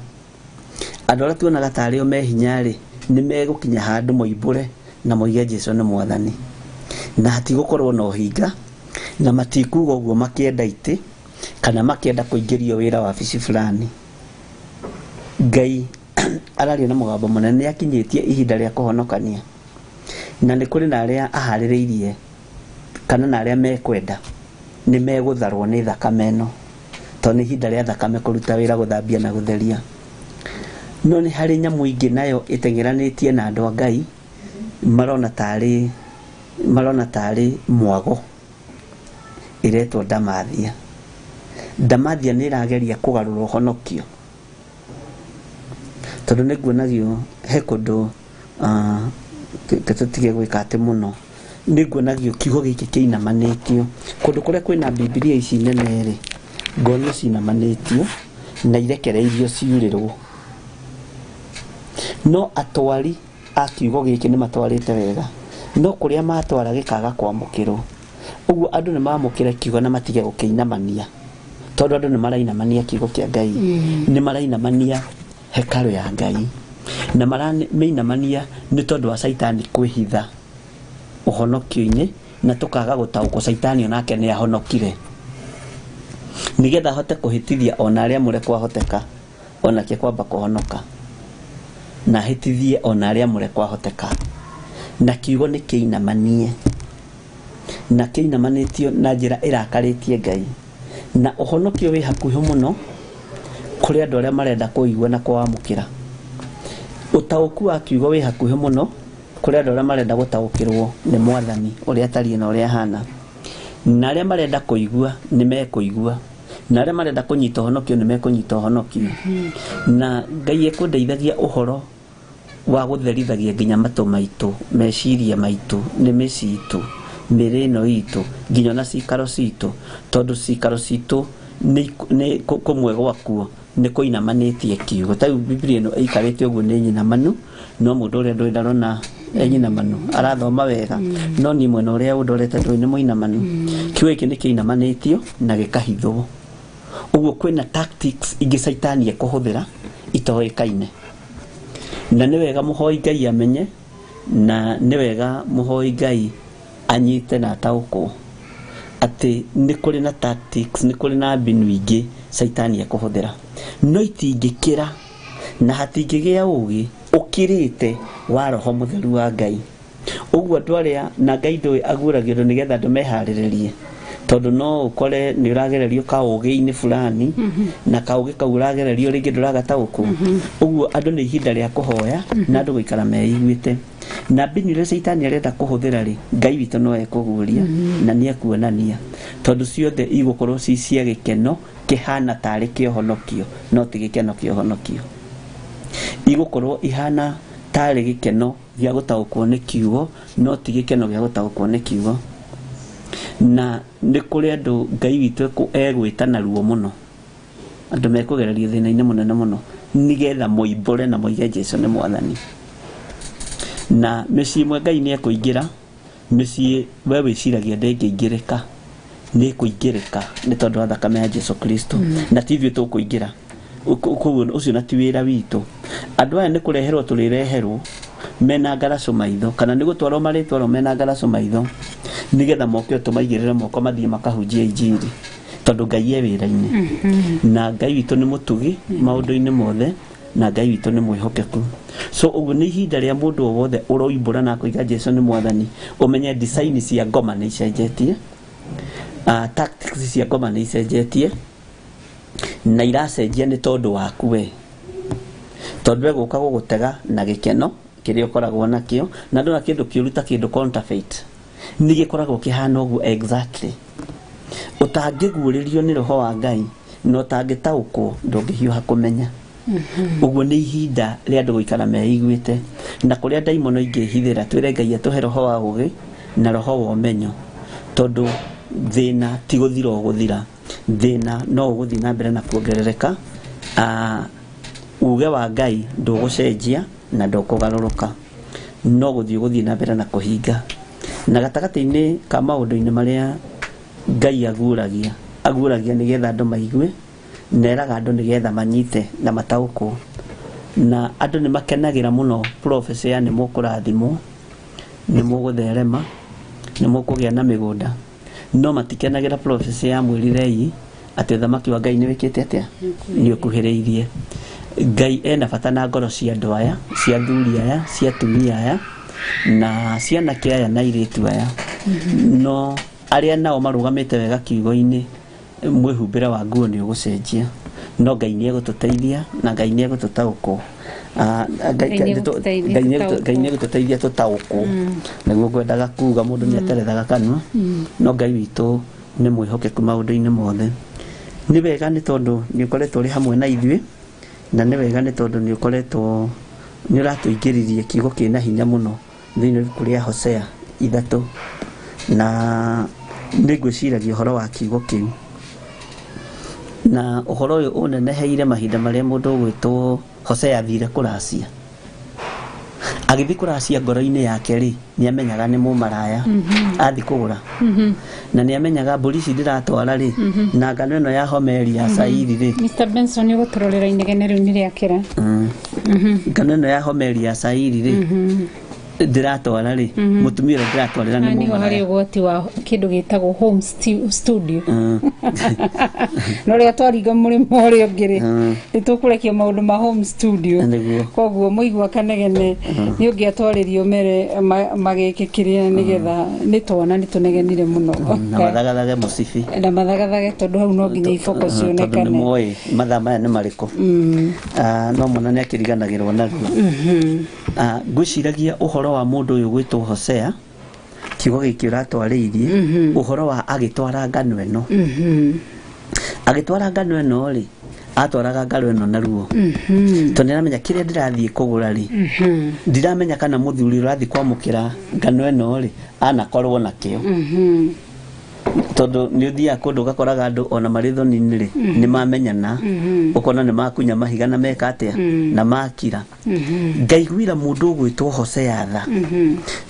andũ arĩa tuonaga tarĩ o mehinya rĩ nĩ megũkinya handũ moimbũre na moige Jesũ nĩ mwathani na hatigũkorwo na ũhinga na matikuga ũguo makĩenda itĩ kana makĩenda kũingĩrio wĩra wa wabici fulani. Ngai araria na mũgambo mũnene nĩ akinyĩtie ihinda rĩa kũhonokania na nĩ kũrĩ na arĩa aharĩrĩirie kana na arĩa mekwenda nĩ megũtharwo nĩ thakame ĩno tondũ nĩ ihinda rĩa thakame kũruta wĩra gũthambia na gũtheria no nĩ harĩ nyamũ ingĩ nayo ĩteng'eranĩtie na andũ a Ngai marona tarĩ mwago iretwo Ndamathia. Ndamathia nĩ ĩrageria kũgarũra ũhonokio tondũ nĩ nguonagio he kũndũ tũtige gwĩka atĩ mũno nĩ nguonagio kiugo gĩkĩ kĩinamanĩtio kũndũ kũrĩa kwĩna Bibilia ici nene rĩ ngonio cinamanĩtio na irekereirio ciurĩrwo no atwari a kiugo gĩkĩ nĩ matwarĩte wega no kũrĩa matwara gĩkaga kwamũkĩrwo ũguo andũ nĩ mamũkĩra kiugo na matige gũkĩinamania tondũ andũ nĩ marainamania kiugo kĩa Ngai nĩ marainamania hekarũ ya Ngai na maramĩinamania nĩ tondũ wa Saitani kwĩhitha ũhonokio-inĩ na tũkaga gũtaũkwo Saitani onake nĩ ahonokire nĩgetha ahote kũhĩtithia ona arĩa mũre kwahoteka onake kwamba kũhonoka na hĩtithie ona arĩa mũre kwahoteka na kiugo nĩ kĩinamanie na kĩinamanĩtio na njĩra ĩrakarĩtie Ngai na ũhonokio wĩ hakuhĩ mũno kũrĩ andũ arĩa marenda kũigua na kwamũkĩra ũtaũku wa kiugo wĩ hakuhĩ mũno kũrĩ andũ arĩa marenda gũtaũkĩrwo nĩ mwathani ũrĩa atariĩ na ũrĩa ahana na arĩa marenda kũigua nĩ mekũigua na arĩa marenda kũnyita ũhonokio nĩ mekũnyita ũhonokio na Ngai ekũndeithagia ũhoro wa gũtherithagia nginya matũ maitũ meciria maitũ nĩmĩ citũ mĩrĩ ĩno itũ nginya na cikaro citũ tondũ cikaro citũ nĩ kũmwe gwakuo nĩ kũinamanĩtie kiugo ta Biblia ĩno ĩikarĩte ũguo nĩ nyinamanu no mũndũ ũrĩa ndũrĩ ndarona nyinamanu arathoma wega no niĩ mwena ũrĩa ũndorete ndũrĩ nĩ mũinamanu kiugo gĩkĩ nĩ kĩinamanĩtio na gĩkahithwo ũguo kwĩna tactics ingĩ Saitani ekũhũthĩra itoĩkaine na nĩ wega mũhoi Ngai amenye na nĩ wega mũhoi Ngai anyite na ataũkwo atĩ nĩ kũrĩ na tactics nĩ kũrĩ na mbinu ingĩ Saitani ekũhũthĩra no itingĩkĩra na hatingĩgĩa ũgĩ ũkĩrĩte wa Roho Mũtheru wa Ngai ũguo andũ arĩa na Ngai ndũĩ aguũragia andũ nĩgetha andũ meharĩrĩrie tondũ no ũkore nĩ ũragererio kaũgĩ-inĩ fulani na kaũgĩ kau ũragererio rĩngĩ ndũragataũkwo ũguo andũ nĩ ihinda rĩa kũhoya na andũ gũikara meiguĩte na mbinu iria Saitani arenda kũhũthĩra rĩ Ngai witũ no ekũguũria na nĩ ekuonania tondũ ciothe igũkorwo ci cia gĩkeno kĩhana tarĩ kĩohonokio no ti gĩkeno kĩohonokio igũkorwo ihana tarĩ gĩkeno gĩa gũtaũkwo nĩ kiugo no ti gĩkeno gĩa gũtaũkwo nĩ kiugo na nĩ kũrĩ andũ Ngai witũ egwĩta na ruo mũno, andũ mekũgereria thĩna-inĩ mũnene mũno nĩgetha moimbũre na moige Jesũ nĩ Mwathani. Na mĩciĩ ĩmwe Ngai nĩ ekũingĩra, mĩciĩ we wĩciragia ndĩngĩingĩrĩka nĩ kũingĩrĩka nĩ tondũ wa thakame ya Jesũ Kristo, na ti ithuĩ tũkũingĩra. Koguo ũcio na ti wĩra witũ. Andũ aya nĩ kũreherwo tũrĩreherwo mena ngaracũ maitho, kana nĩ gũtwarwo marĩtwarwo mena ngaracũ maitho nĩgetha moke tũmaigĩrĩre moko mathiĩ makahunjia injiri, tondũ Ngai e wĩra-inĩ. Na Ngai witũ nĩ mũtugi maũndũ-inĩ mothe, na Ngai witũ nĩ mwĩhokeku. So ũguo nĩ ihinda rĩa mũndũ o wothe ũroimbũra na kũiga Jesũ nĩ Mwathani, ũmenye design cia ngoma nĩ icenjetie, tactics cia ngoma nĩ icenjetie, na iracenjia nĩ tondũ waku we, tondũ we gũka gũgũtega na gĩkeno kĩrĩa ũkoragwo nakĩo, na ndona kĩndũ kĩũru ta kĩndũ counterfeit nĩ gĩkoragwo kĩhana ũguo exactly. Ũtangĩguũrĩrio nĩ roho wa Ngai na ũtangĩtaũkwo ndũngĩhiũha kũmenya. Ũguo nĩ ihinda rĩa andũ gũikara meiguĩte, na kũrĩa ndaimono ingĩhithĩra twĩre Ngai atũhe roho wa ũũgĩ na roho wa ũmenyo, tondũ thĩna ti gũthira o gũthira, thĩna no ũgũthiĩ na mbere na kuongerereka. Uge wa Ngai ndũgũcenjia na ndũkũgarũrũka, no gũthiĩ na mbere na kũhinga. Na gatagatĩ-inĩ ka maũndũ-inĩ marĩa Ngai aguũragia nĩgetha andũ maigue, na eraga andũ nĩgetha manyite na mataũkwo, na andũ nĩ makenagĩra mũno prophecy ya nĩ mũkũrathimwo, nĩ mũgũtherema, nĩ mũkũgĩa na mĩgũnda, no matikenagĩra prophecy ya mwĩrirei atĩ ũthamaki wa Ngai nĩ wĩkĩte atĩa, nĩ ũkuhĩrĩirie. Ngai ena bata na ngoro cia andũ aya, cia athuri aya, cia atumia aya, na cianake aya na airĩtu aya, no arĩa nao marũgamĩte wega kiugo-inĩ, mwĩhumbĩre wa nguo nĩ ũgũcenjia, no Ngai nĩ egũtũteithia na Ngai nĩ egũtũtaũkwo. Ngai nĩ egũtũteithia tũtaũkwo, nĩguo ngwendaga kuga mũndũ nĩ aterethaga kanua, no Ngai witũ nĩ mwĩhokeku maũndũ-inĩ mothe. Nĩ wega nĩ tondũ nĩ ũkoretwo ũrĩ hamwe na ithuĩ, na nĩ wega nĩ tondũ nĩ ũkoretwo nĩ ũratũingĩririe kiugo kĩna hinya mũno thĩinĩ kũrĩa Hosea 3, na nĩ ngwĩciragia ũhoro wa kiugo kĩu, na ũhoro ũyũ ũneneheire mahinda marĩa mũndũ ũgwĩtwo Hosea athire kũracia. Agĩthiĩ kũracia ngoro-inĩ yake rĩ, nĩ amenyaga nĩ mũmaraya athi kũgũra, na nĩ amenyaga mbũri ici ndĩratwara rĩ, na ngano ĩno ya homeri ya cairi rĩ. Mr. Benson nĩ gũtũrorera inegene rĩu nĩ rĩakĩra. Ngano ĩno ya homeri ya cairi rĩ, ndiratwara rĩ, mutumia ũrĩa ndiratwarĩra nĩ mũmaraya. Harĩ ũgwati wa kĩndũ gĩtagwo home studio. No rĩo twaringa mũrĩmo ũrĩa ũngĩ rĩ, nĩ tũkũrekia maũndũ ma home studio. Koguo mũigua kanegene nĩ ũngĩatwarĩrio mere magĩkĩkĩrĩa nĩgetha nĩ twana nĩ tũnegenire mũno. Na mathagathage mũcibi. Na mathagathage tondũ hau no nginya iboko cionekane. Tondũ nĩ moĩ mathaa maya nĩ marĩkũ. No mwana nĩ akĩriganagĩrwo naguo. Ngwĩciragia ũhoro wa mũndũ ũyũ gwĩtwo Hosea, kiugo gĩkĩ ũratwarĩirie, ũhoro wa agĩtwara ngano ĩno. Agĩtwara ngano ĩno rĩ, atwaraga ngano ĩno na ruo, tondũ nĩramenya kĩrĩa ndĩrathiĩ kũgũra rĩ, ndiramenya kana mũthuri ũrathiĩ kwamũkĩra ngano ĩno rĩ anakorwo nakĩo, tondũ nĩ ũthiaga kũndũ ũgakoraga andũ ona marĩ thoni-inĩ rĩ nĩ mamenyana, ũkona nĩ makunya mahiga na meka atĩa na makira. Ngaiguĩra mũndũ ũgwĩtwo Hosea tha,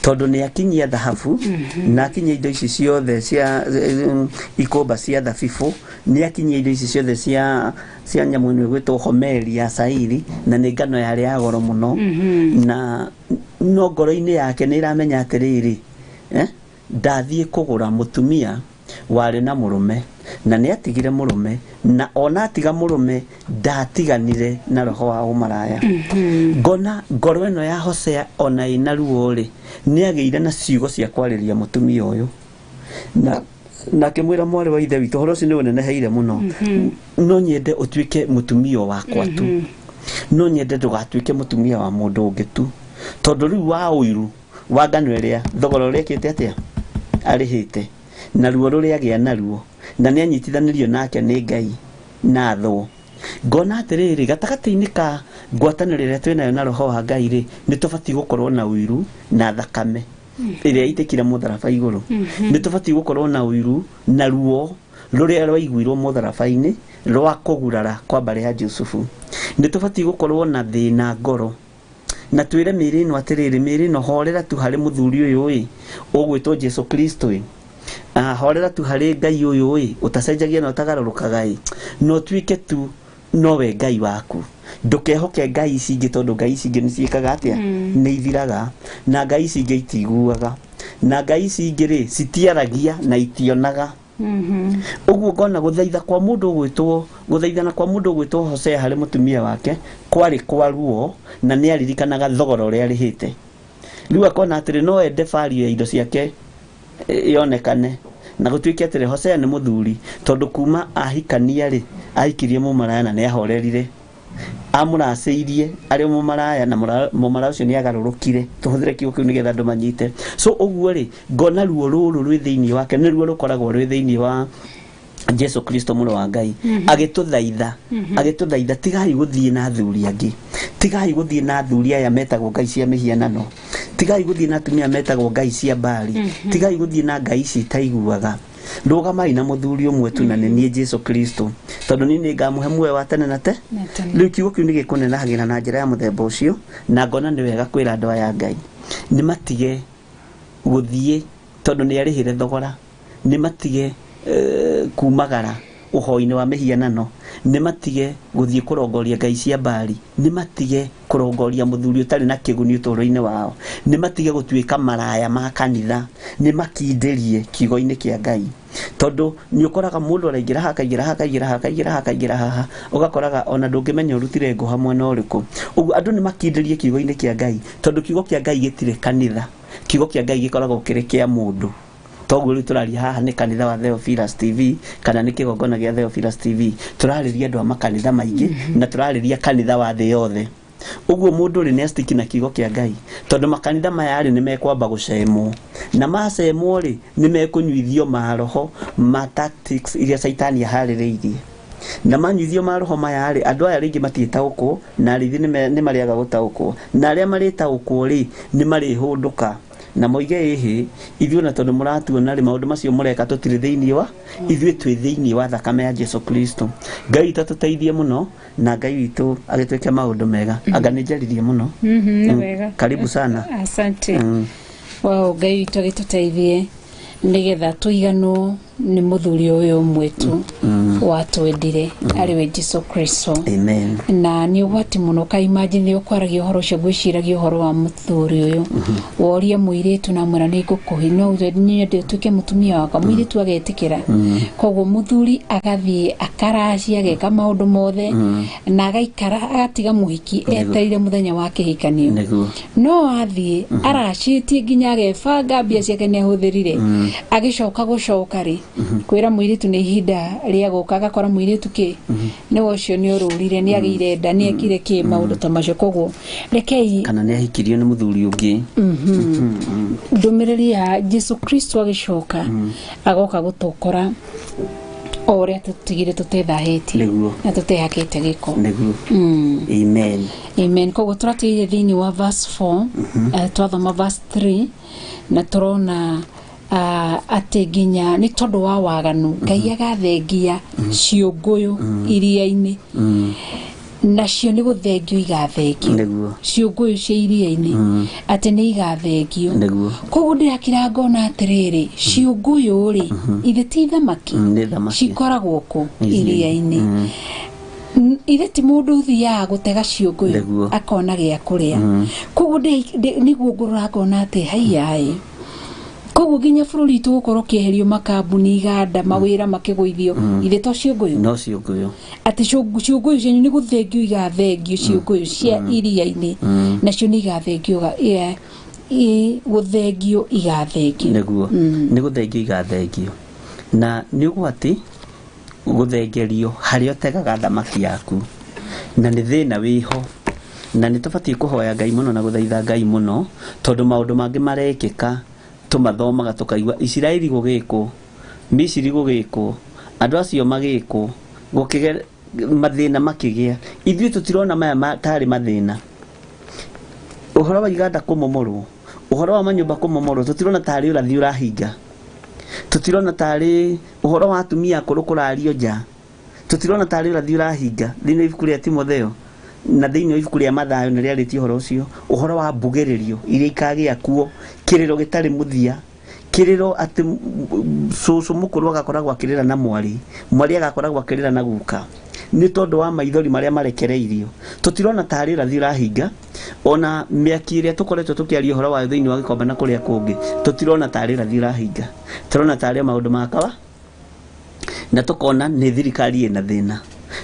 tondũ nĩ akinyia thahabu na akinyia indo ici ciothe cia ikũmba cia thabibũ, nĩ akinyia indo ici ciothe cia nyamũ ĩno ĩgwĩtwo homeri ya cairi, na nĩ ngano yarĩ ya goro mũno, na no ngoro-inĩ yake nĩ iramenya atĩrĩrĩ, ndathiĩ kũgũra mũtumia warĩ na mũrũme, na nĩ atigire mũrũme, na ona atiga mũrũme ndatiganire na roho wa ũmaraya. Ngona ngoro ĩno ya Hosea ona ĩna ruo rĩ, nĩ agĩire na ciugo cia kwarĩria mũtumia ũyũ, na akĩmwĩra mwarĩ wa ithe witũ, ũhoro ũcio nĩ ũneneheire mũno, no nyende ũtuĩke mũtumia wakwa tu, no nyende ndũgatuĩke mũtumia wa mũndũ ũngĩ tu, tondũ rĩu wa ũiru wa ngano ĩrĩa thogora ũrĩa ĩkĩte atĩa arĩhĩte, na ruo rũrĩa agĩa naruo, na nĩ anyitithanĩrio nake nĩ Ngai na thũ. Ngona atĩrĩrĩ, gatagatĩ-inĩ ka ngwatanĩro ĩrĩa twĩnayo na roho wa Ngai rĩ, nĩ tũbatiĩ gũkorwo na ũiru na thakame, iria itekira mutharaba iguru ni tubati gukorwo na uiru na ruo ruria rwaiguirwo mutharabaini rwa kugurara kwa mbare ya Jusufu ni tubati gukorwo na thina ngoro na twire miri no atiriri miri no horera tu hari muthuri uyu ugwitwo Jesu Kristo horera tu hari Ngai uyu utacenjagia na utagarurukaga no twike tu nowe Ngai waku ndukehoke Ngai ici ingi tondu Ngai ici ingi niciikaga atia ni ithiraga na Ngai ici ingi itiguaga na Ngai ici ingi ri citiaragia na itionaga uguo ngona guthaitha kwa mundu gwitwo guthaithana kwa mundu gwitwo Hosea hari mutumia wake kwari kwa ruo na ni aririkanaga thogora uria arihite riu akona atiri no ende value ya indo ciake yonekane na gutwike atiri Hosea ni muthuri tondu kuma ahikania ri ahikirie mumaraya na ni ahorerire amuraceirie ari mumaraya na mumaraya ucio ni agarurukire tuhuthire kiugo kiu nigetha andu manyite so uguo ri ngona ruo ruru rwi thiini wake ni ruo rukoragwo rwi thiini wa Jesu Kristo muno wa Ngai agituthaitha tigai guthie na athuri angi tigai guthie na athuri aya metagwo ngai cia mihianano tigai guthie na atumia metagwo ngai cia mbari tigai guthie na ngai citaiguaga ndugamai na muthuri umwe tu na ni Jesu Kristo tondu ni ngamuhe muoyo wa tene na te riu kiugo kiu nigikunenahagira na njira ya muthemba ucio na ngona ni wega kwira andu aya Ngai ni matige guthie tondu ni arihire thogora ni matige kumagara uhoini wa mihianano ni matige guthie kurongoria ngai cia mbari ni matige kurongoria muthuri utari na kiguni utoro-ini wao ni matige gutwika maraya ma kanitha ni makinderie kiugo-ini kia Ngai tondu ni ukoraga mundu araingira haha ugakoraga ona ndungimenya urutire ngo hamwe na uriku ugu andu ni makinderie kiugo-ini kia Ngai tondu kiugo kia Ngai gitire kanitha kiugo kia Ngai gikoragwo kiri kia mundu toguo riu turaria haha ni kanitha wa Theophilus TV kana ni kigongona gia Theophilus TV turariria andu a makanitha maingi na turariria kanitha wa thi yothe uguo mundu ri ni astiki na kiugo kia Ngai tondu makanitha maya ri ni mekwamba gucemwo na macemwo ri ni mekunyuithio maroho ma tactics iria saitani ahaririirie na manyuithio maroho maya ri andu aya ringi matietaukwo na arithi ni mariaga gutaukwo na aria maritaukwo ri ni marihunduka na moige ehe ithuĩ na tondu muratuona ri maundu macio mureka tutiri thiini wa ithuĩ twi thiini wa thakame ya Jesu Kristo Ngai tatuteithie muno na Ngai witu agitweke maundu mega anga ni njaririe muno wega karibu sana asante wow Ngai witu agituteithie nigetha tuiganwo ni muthuri uyu mwetu watwendire ariwe Jesu Kristo amen na ni ugwati muno ka imagine ukwaragia uhoro ucio gwiciragia uhoro wa muthuri uyu woria muiritu na mwira ni ngukuhi no nyende tuke mutumia waka muiritu agetikira koguo muthuri agathie akaracia ageka maundu mothe na agaikara agatiga muhiki etereire muthenya wa kihikanio no athie aracitie nginya agebanga mbia ciake ni ahuthirire agicoka gucoka ri kwira muiritu ni ihinda ria guka agakora muiritu ki ni wocio ni ururire ni agire nda ni ekire ki maundu ta macio koguo rekei kana ni ahikirio ni muthuri ungi ndumiriri ya Jesu Kristo agicoka agoka gutukora oria tutigire tutethahiti na tutehakite giko amen amen koguo turatiire thiini wa verse 4 twathoma verse 3 na turona ati nginya ni tondu wa waganu Ngai agathengia ciunguyu iria-ini nacio ni guthengio igathengio ciunguyu cia iria-ini ati ni igathengio koguo ndirakira ngona atiriri ciunguyu ri ithe ti thamaki cikoragwo ku iria-ini ithe ti mundu thia gutega ciunguyu akona gia kuria koguo niguo ngurura ngona ati haiyai koguo ginya bururi tu gukorwo kieherio makambuni iganda mawira makigwithio ithe to ciunguyu no ciunguyu ati ciunguyu cenyu ni guthengio igathengio ciunguyu cia iria-ini nacio ni igathengio guthengio igathengio niguo ni guthengio igathengio na ni ugwati guthengerio haria utegaga thamaki yaku na ni thina wiho na ni tubati kuhoya Ngai muno na guthaitha Ngai muno tondu maundu mangi marekika tumathomaga tukaigua Isiraeli gugikwo Misiri gugikwo andu acio magikwo gukige mathina makigia ithuĩ tutirona maya tari mathina uhoro wa iganda kumomorwo uhoro wa manyumba kumomorwo tutirona tari urathi urahinga, tutirona tari uhoro wa atumia akuru kurario nja, tutirona tari urathi urahinga thini ibuku ria Timotheo na thini ibuku ria Mathayo ni riarĩtie uhoro ucio, uhoro wa mbugĩrĩrio iria ikagia kuo, kiriro gitari muthia, kiriro ati cucu mukuru agakoragwo akirira na mwari agakoragwo akirira na guka, ni tondu wa maithori maria marekereirio. Tutirona tari urathi urahinga, ona miaki iria tukoretwo tukiaria uhoro wa thiini wa Gikomba na kuria kungi, tutirona tari urathi urahinga, turona tari maundu makawa na tukona ni thirikari ina thina.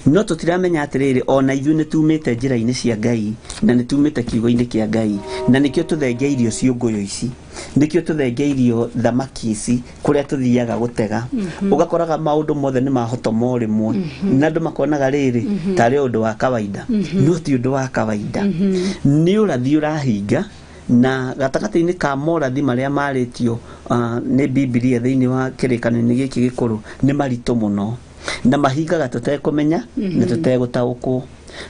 No tutiramenya atiriri, ona ithuĩ nĩ tumĩte njĩra-inĩ cia Ngai na nĩ tumĩte kiugo-inĩ kĩa Ngai, na nĩkĩo tũthengeirio ciũngũyũ ici, nĩkĩo tũthengeirio thamaki ici kũrĩa tuthiaga gũtega. Ũgakoraga maũndũ mothe nĩ mahotoma o rĩmwe, na andũ makonaga rĩrĩ tarĩ ũndũ wa kawaida, no ti ũndũ wa kawaida, nĩ ũrathi ũrahinga. Na gatagati-inĩ ka morathi maria marĩtio nĩ Biblia thĩinĩ wa kĩrĩkanĩro gĩkĩ gĩkũrũ nĩ maritũ mũno, na mahingaga tutekumenya na tutegutaũkwo,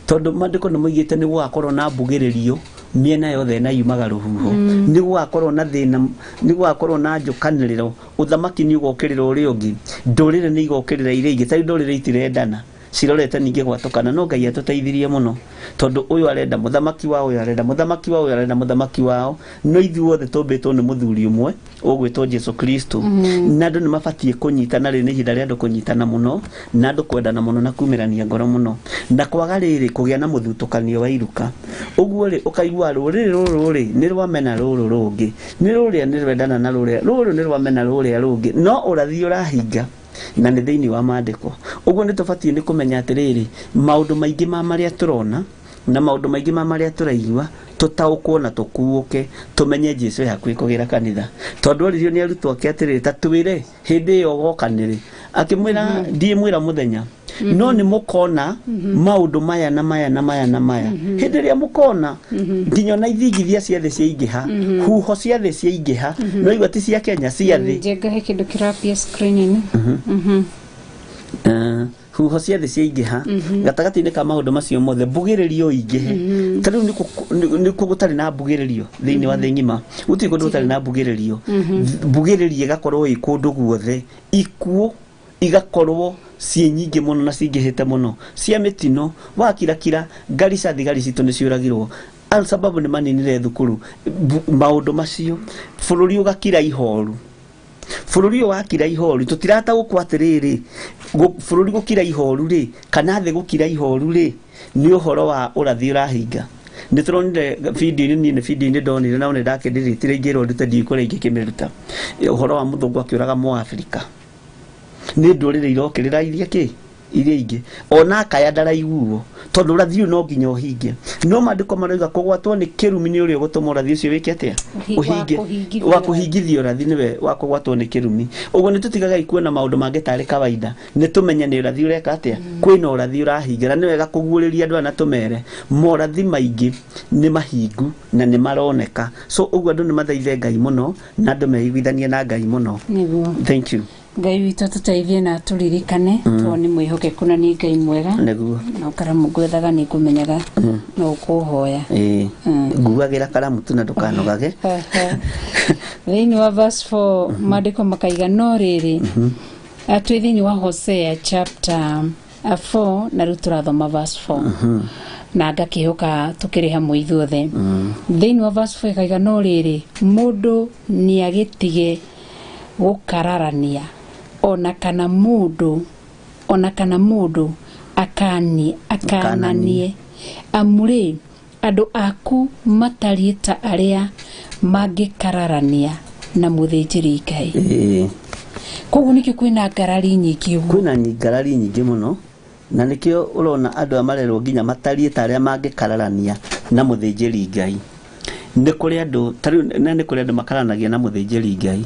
tondu mandiko nĩ moigĩte nĩ gũgakorwo na mbugĩrĩrio miena yothe na yumaga rũhuho, nĩ gũgakorwo na thĩna, nĩ gũgakorwo na njũkanĩrĩro, ũthamaki nĩ ũgokĩrĩra ũrĩa ũngĩ, ndũrĩrĩ nĩ igokĩrĩra iria ingĩ, tarĩ ndũrĩrĩ itirendana cirorete ningĩ gwatukana. No Ngai atũteithirie mũno, tondu ũyũ arenda mũthamaki wao, ũyũ arenda mũthamaki wao, ũyũ arenda mũthamaki wao, no ithuothe tũmbĩtwo nĩ mũthuri ũmwe ũgwĩtwo Jesu Kristo. Na andũ nĩ mabatie kũnyitana, rĩrĩ nĩ ihinda rĩa andũ kũnyitana mũno, na andũ kwendana mũno na kumĩrania ngoro mũno, na kwaga rĩrĩ kũgĩa na mũthutukanio wa iruka. Ũguo rĩ ũkaigua rũrĩrĩ rũrũ rĩ nĩ rwamena rũrũ rũngĩ, nĩ rũrĩa nĩ rwendana na rũrĩa rũrũ nĩ rwamena rũrĩa rũngĩ, no ũrathi ũrahinga na nĩ thĩinĩ wa mandĩko. Ũguo nĩ tũbatie nĩ kũmenya atĩrĩrĩ, maũndũ maingĩ ma marĩa tũrona na maũndũ maingĩ ma marĩa tũraigua tũtaũkwo na tũkuũke, tũmenye Jesũ hakuhĩ kũgĩra kanitha. Tondũ oririo nĩ arutwo ake atĩrĩrĩ, ta twĩre hĩndĩ ĩyo ũgokanĩrĩ, akĩmwĩra ndiĩmwĩra mũthenya, no nĩ mũkona maũndũ maya na maya na maya na maya. Hĩndĩ ĩrĩa mũkona nginya na ithingithia cia thĩ ciaingĩha, huho cia thĩ ciaingĩha, no igwa ti cia Kenya, cia thĩ. Njengahe kĩndũ kĩrapia screen-inĩ. Huho cia thĩ ciaingĩha, gatagati-inĩ ka maũndũ macio mothe mbugĩrĩrio ingĩhe. Ta rĩu nĩkuo gũtarĩ na mbugĩrĩrio thĩinĩ wa thĩ ng'ima, gũtirĩ kũndũ gũtarĩ na mbugĩrĩrio. Mbugĩrĩrio ĩgakorwo ĩ kũndũ guothe, ikuũ igakorwo ciĩ nyingĩ mũno na cingĩhĩte mũno, cia mĩtino, wakirakira Garissa thigari citũ nĩ ciũragirwo, Al-Shabaab nĩ maninire thukuru, maũndũ macio, bũrũri ũgakira ihoru. Bũrũri ũyũ wakira ihoru, tũtirataũkwo atĩrĩrĩ, bũrũri gũkira ihoru rĩ, kana thĩ gũkira ihoru rĩ, nĩ ũhoro wa ũrathi ũrahinga. Nĩ tũronire video-inĩ ndonire na one ndakĩndĩrĩtire ingĩrwo ndute ndikũrĩa ingĩkĩmĩruta, ũhoro wa mũthũngũ akĩũraga Mũafrika. Nĩ ndũrĩrĩ irokĩrĩra iria ingĩ, ona akaya ndaraiguo, tondũ ũrathi ũyũ no nginya ũhinge. No mandĩko marauga kũgwatwo nĩ kĩrumi nĩ ũrĩa ũgũtũma ũrathi ũcio wĩke atĩa, ũhinge, wa kũhingithia ũrathi nĩwe wa kũgwatwo nĩ kĩrumi. Ũguo nĩ tũtigaga kuona maũndũ mangĩ tarĩ kawaida, nĩ tũmenye nĩ ũrathi ũreka atĩa, kwĩna ũrathi ũrahinga, na nĩ wega kũguũrĩria andũ na tũmere morathi maingĩ nĩ mahingu na nĩ maroneka. So ũguo andũ nĩ mathaithe Ngai mũno na andũ meiguithanie na Ngai mũno. Thank you. Ngai witũ tũteithie na tũririkane, tondũ nĩ mwĩhokeku na nĩ Ngai mwega, nĩguo na karamu ngwethaga nĩ ngũmenyaga no ũkũhoya. Nguagĩra karamu tu na ndũkanogage. Thĩinĩ wa verse 4 maandĩko makaiga no rĩrĩ, twĩ thĩinĩ wa Hosea chapter 4 na rĩu tũrathoma verse 4 na ngakĩhoka tũkĩrĩ hamwe ithuothe. Thĩinĩ wa verse 4 ikaiga no rĩrĩ, mũndũ nĩ agĩtige gũkararania ona kana mũndũ akananie, amũrĩ andũ aku matariĩ ta arĩa mangĩkararania na mũthĩnjĩri Ngai. Koguo nĩkĩo kwĩna ngarari nyingĩ ũguo, kwĩna ngarari nyingĩ mũno, na nĩkĩo ũrona andũ amarerwo nginya matariĩ ta arĩa mangĩkararania na mũthĩnjĩri Ngai. Nĩ kũrĩ andũ nĩ kũrĩ andũ makaranagia na mũthĩnjĩri Ngai,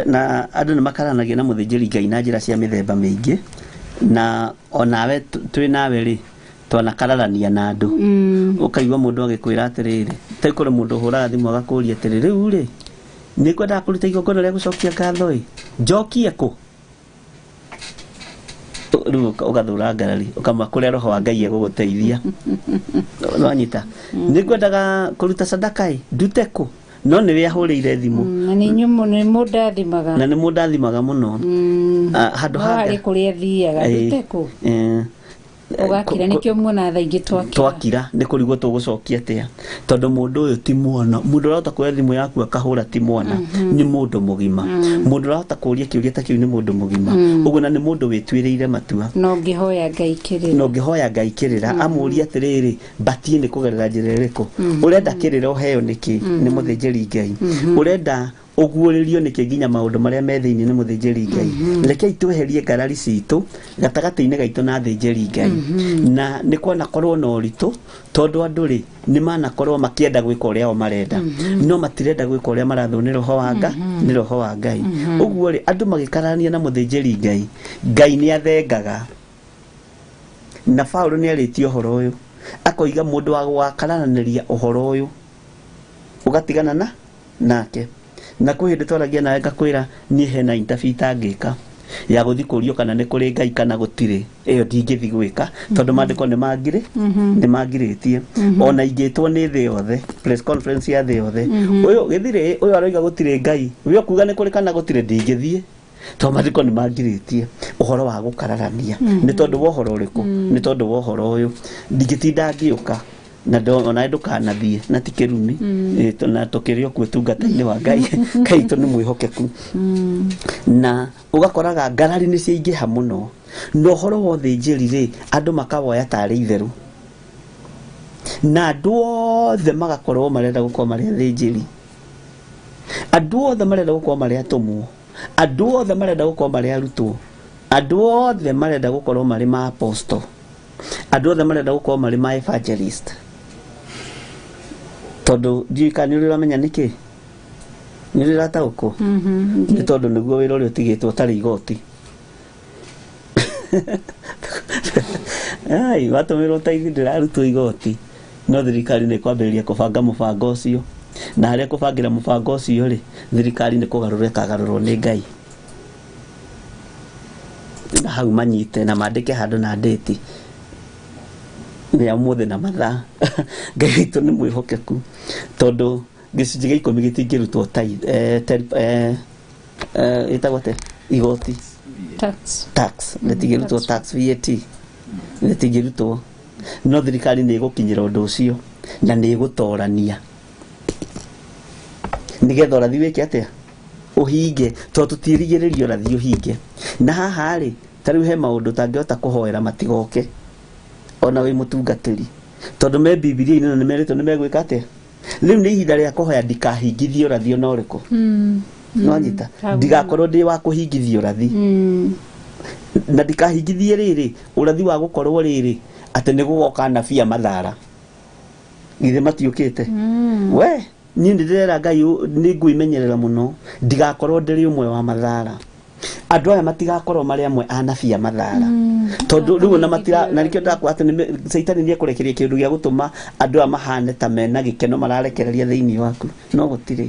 na andũ nĩ makaranagia na mũthĩnjĩri Ngai na njĩra cia mĩthemba mĩingĩ, na onawe twĩ nawe rĩ twanakararania na andũ. Ũkaigua mũndũ agĩkwĩra atĩrĩrĩ, ta kũrĩ mũndũ ũhũraga thimũ agakũria atĩrĩrĩ, rĩu rĩ nĩ kwendaga kũruta igongona rĩa gũcokia ngatho ĩ, njokie kũ? Rĩu ũgathũra ngarari, ũkama kũrĩa roho wa Ngai egũgũteithia. Nwanyita nĩ kwendaga kũruta sadaka ĩ, ndute kũ? no nä rä ahå thimu na nä nyumu nä må ndathimaga na nä må ndathimaga må no handå harä kå rä a thiaga rute kå ũgakira nĩkĩo muona thaa ingĩ twakira nĩ kũrigwo tũgũcokia atĩa tondũ mũndũ ũyũ ti mwana mũndũ ũrahota kuoya thimũ yaku akahũra ti mwana nĩ mũndũ mũgima mũndũ ũrahota kũũria kĩũria ta kĩu nĩ mũndũ mũgima ũguo na nĩ mũndũ wĩtuĩrĩire matua no ngĩhoya Ngai kĩrĩra amũria atĩrĩrĩ batie nĩ kũgerera njĩra ĩrĩkũ ũrenda kĩrĩra ũheo nĩkĩ nĩ mũthĩnjĩri Ngai ũrenda ũguũrĩrio nĩkĩ nginya maũndũ marĩa me thĩinĩ nĩ mũthĩnjĩri Ngai rekei tweherie ngarari citũ gatagatĩ-inĩ gaitũ na thĩnjĩri Ngai na nĩ kwanakorwo na ũritũ tondũ andũ rĩ nĩ manakorwo makĩenda gwĩka ũrĩa o marenda no matirenda gwĩka ũrĩa marathwo nĩ roho wa Ngai ũguo rĩ andũ magĩkarania na mũthĩnjĩri Ngai Ngai nĩ athengaga na Paulo nĩ arĩtie ũhoro ũyũ akoiga mũndũ wa gũkaranĩria ũhoro ũyũ ũgatigana nake na kwĩ hĩndĩ twaragia nawe ngakwĩra niĩ hena interview itangĩka ya gũthiĩ kũrio kana nĩ kũrĩ Ngai kana gũtirĩ ĩyo ndingĩthiĩ gwĩka tondũ maandĩko nĩ mangirĩtie ona ingĩtwo nĩ thĩ yothe press conference ya thĩ yothe ũyũ gĩthirĩ ũyũ aroiga gũtirĩ Ngai ũyũ kuga nĩ kũrĩ kana gũtirĩ ndingĩthiĩ tondũ maandĩko nĩ mangirĩtie ũhoro wa gũkararania nĩ tondũ wa ũhoro ũrĩkũ nĩ tondũ wa ũhoro ũyũ ndingĩtinda ngĩũka na ona ndũkanathiĩ na ti kĩrumi na tũkĩrĩ okuo tungata-inĩ wa Ngai kaitũ nĩ mwĩhokeku na ũgakoraga ngarari nĩ ciaingĩha mũno na ũhoro wa ũthĩnjĩri rĩ andũ makawoya tarĩ itherũ na andũ othe magakorwo marenda gũkorwo marĩ athĩnjĩri andũ othe marenda gũkorwo marĩ atũmwo andũ othe marenda gũkorwo marĩ arutwo andũ othe marenda gũkorwo marĩ ma apostle andũ othe marenda gũkorwo marĩ ma evangelist tondũ ndiũĩ kana nĩ ũramenya nĩkĩ nĩ rĩrataũkwo nĩ tondũ nĩguo wĩra ũrĩa ũtigĩtwo ũtarĩ igoti watũmĩrwo ta ithuĩ ndĩrarutwo igoti no thirikari nĩ kwambĩrĩria kũbanga mũbango ũcio na harĩa kũbangĩra mũbango ũcio rĩ thirikari nĩ kũgarũrwo ĩkagarũrwo nĩ Ngai na hau manyite na mandĩke handũ na ndĩti nĩ ũmũthĩ na mathaa Ngai witũ nĩ mwĩhokeku tondũ gĩcunjĩ gĩa 10 gĩtingĩrutwo ĩtagwo atĩa igoti tax gĩtingĩrutwo tax VAT gĩtingĩrutwo no thirikari nĩ ĩgũkinyĩra ũndũ ũcio na nĩ ĩgũtorania nĩgetha ũrathi wĩke atĩa ũhinge tondũ tũtiĩrigĩrĩrio ũrathi ũhinge na haha rĩ tarĩu he maũndũ tangĩhota kũhoera matigoke ona wĩ mũtungatĩri tondũ me Bibilia-inĩ na nĩ merĩtwo nĩ megwĩka atĩa rĩu nĩ ihinda rĩa kũhoya ndikahingithie ũrathi ona ũrĩkũ no nyita ndigakorwo ndĩ wa kũhingithia ũrathi na ndikahingithie rĩrĩ ũrathi wa gũkorwo rĩrĩ atĩ nĩ gũgoka anabii a mathara githĩ matiũkĩte we niĩ ndĩrera Ngai nĩ ngwĩmenyerera mũno ndigakorwo ndĩrĩ ũmwe wa mathara andũ aya matigakorwo marĩ amwe anabii a mathara tondũ rĩu na nĩkĩo ndakwĩra atĩ Saitani nĩ ekũrekeria kĩndũ gĩa gũtũma andũ aya mahane ta mena gĩkeno mararekereria thĩinĩ waku no gũtirĩ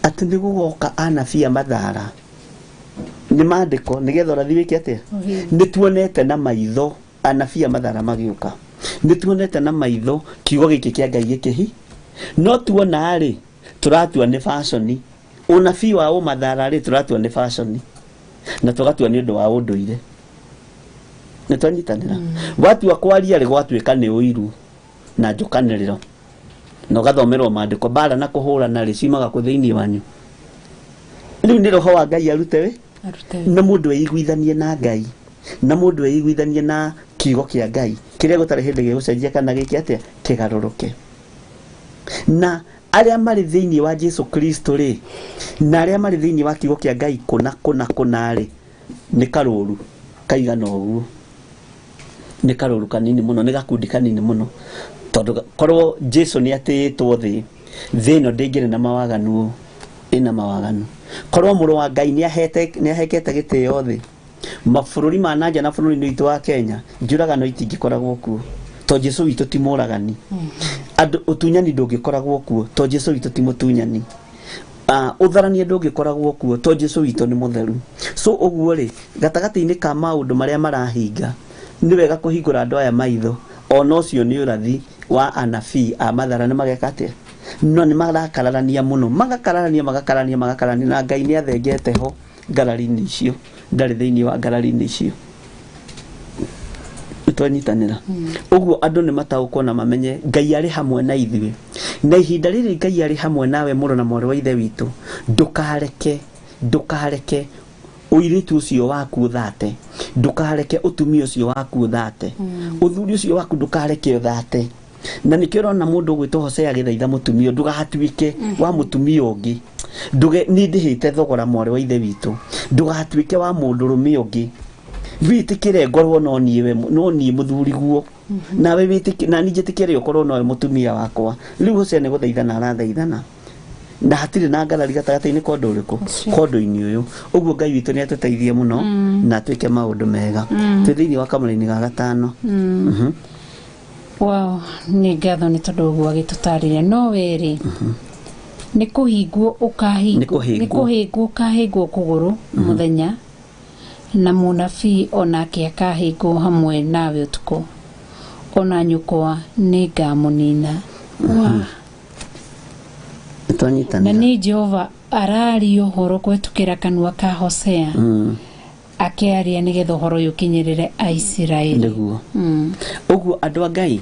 atĩ nĩ gũgoka anabii a mathara nĩ maandĩko nĩgetha ũrathi wĩke atĩa nĩ tuonete na maitho anabii a mathara magĩũka nĩ tuonete na maitho kiugo gĩkĩ kĩa Ngai gĩkĩhi no tuona rĩ tũratua nĩ fashion ũnabii wa ũmathara rĩ tũratua nĩ fashion na tũgatua nĩ ũndũ wa ũndũire nĩ twanyitanĩra watua kwaria rĩ gwatuĩka nĩ ũiru na njũkanĩrĩro na ũgathomerwo maandĩko mbara na kũhũrana rĩ ciumaga kũ thĩinĩ wanyu rĩu nĩ roho wa Ngai arute na mũndũ eiguithanie na Ngai na mũndũ eiguithanie na kiugo kĩa Ngai kĩrĩa gũtarĩ hĩndĩ gĩgũcenjia kana gĩkĩ atĩa kĩgarũrũke na arĩa marĩ thĩinĩ wa Jesu Kristo rĩ na arĩa marĩ thĩinĩ wa kiugo kĩa Ngai kũna rĩ nĩ karũru kaigana ũguo nĩ karũru kanini mũno nĩ gakundi kanini mũno tondũ korwo Jesu nĩ atĩĩtwo thĩ ĩno ndĩngĩrĩ na mawaganu ĩna mawaganu korwo mũrũ wa Ngai nĩ ahekete gĩtĩo thĩ mabũrũri ma nanja na bũrũri-inĩ witũ wa Kenya njũragano itingĩkoragwo kuo tondũ Jesu witũ ti mũragani andũ ũtunyani ndũngĩkoragwo kuo tondũ Jesu witũ ti mũtunyani ũtharania ndũngĩkoragwo kuo tondũ Jesu witũ nĩ mũtheru so ũguo rĩ gatagatĩ-inĩ ka maũndũ marĩa marahinga nĩ wega kũhingũra andũ aya maitho ona ũcio nĩ ũrathi wa anabii a mathara nĩ mageka atĩa no nĩ marakararania mũno, magakararania na Ngai nĩ athengete ho ngarari-inĩ icio, ndarĩ thĩinĩ wa ngarari-inĩ icio. Twanyitanĩra. Ũguo andũ nĩ mataũkwo na mamenye Ngai arĩ hamwe na ithuĩ, na ihinda rĩrĩ Ngai arĩ hamwe nawe mũrũ na mwarĩ wa ithe witũ, ndũkareke ũirĩtu ũcio waku ũthate, ndũkareke ũtumia ũcio waku ũthate, ũthuri ũcio waku ndũkareke ũthate. Na nĩkĩo ũrona mũndũ ũgwĩtwo Hosea agĩthaitha mũtumia, ndũgatuĩke wa mũtumia ũngĩ, nĩ ndĩhĩte thogora mwarĩ wa ithe witũ, ndũgatuĩke wa mũndũrũme ũngĩ, wĩtĩkĩre ngorwo no niĩ mũthuri guo, nawe wĩtĩkĩre na niĩ njĩtĩkĩre ũkorwo nowe mũtumia wakwa. Rĩu Hosea nĩ gũthaithana arathaithana, na hatirĩ na ngarari gatagatĩ-inĩ kwa ũndũ ũrĩkũ, kwa ũndũ-inĩ ũyũ. Ũguo Ngai witũ nĩ atũteithie mũno na atuĩke maũndũ mega. Twĩ thĩinĩ wa kamũra-inĩ ga 5. Wow, nĩ ngatho nĩ tondũ ũguo agĩtũtarĩria. No weri nĩ kũhingwo ũkahingwo kũgũrũ mũthenya, na mũnabii onake akahingwo hamwe nawe ũtukũ, ona nyũkwa nĩ ngamũnina. Na nĩ Jehova araria ũhoro kũhetũkĩra kanua ka Hosea, akĩaria nĩgetha ũhoro ũyũ ũkinyĩrĩre Aisiraeli. Ũguo andũ a Ngai,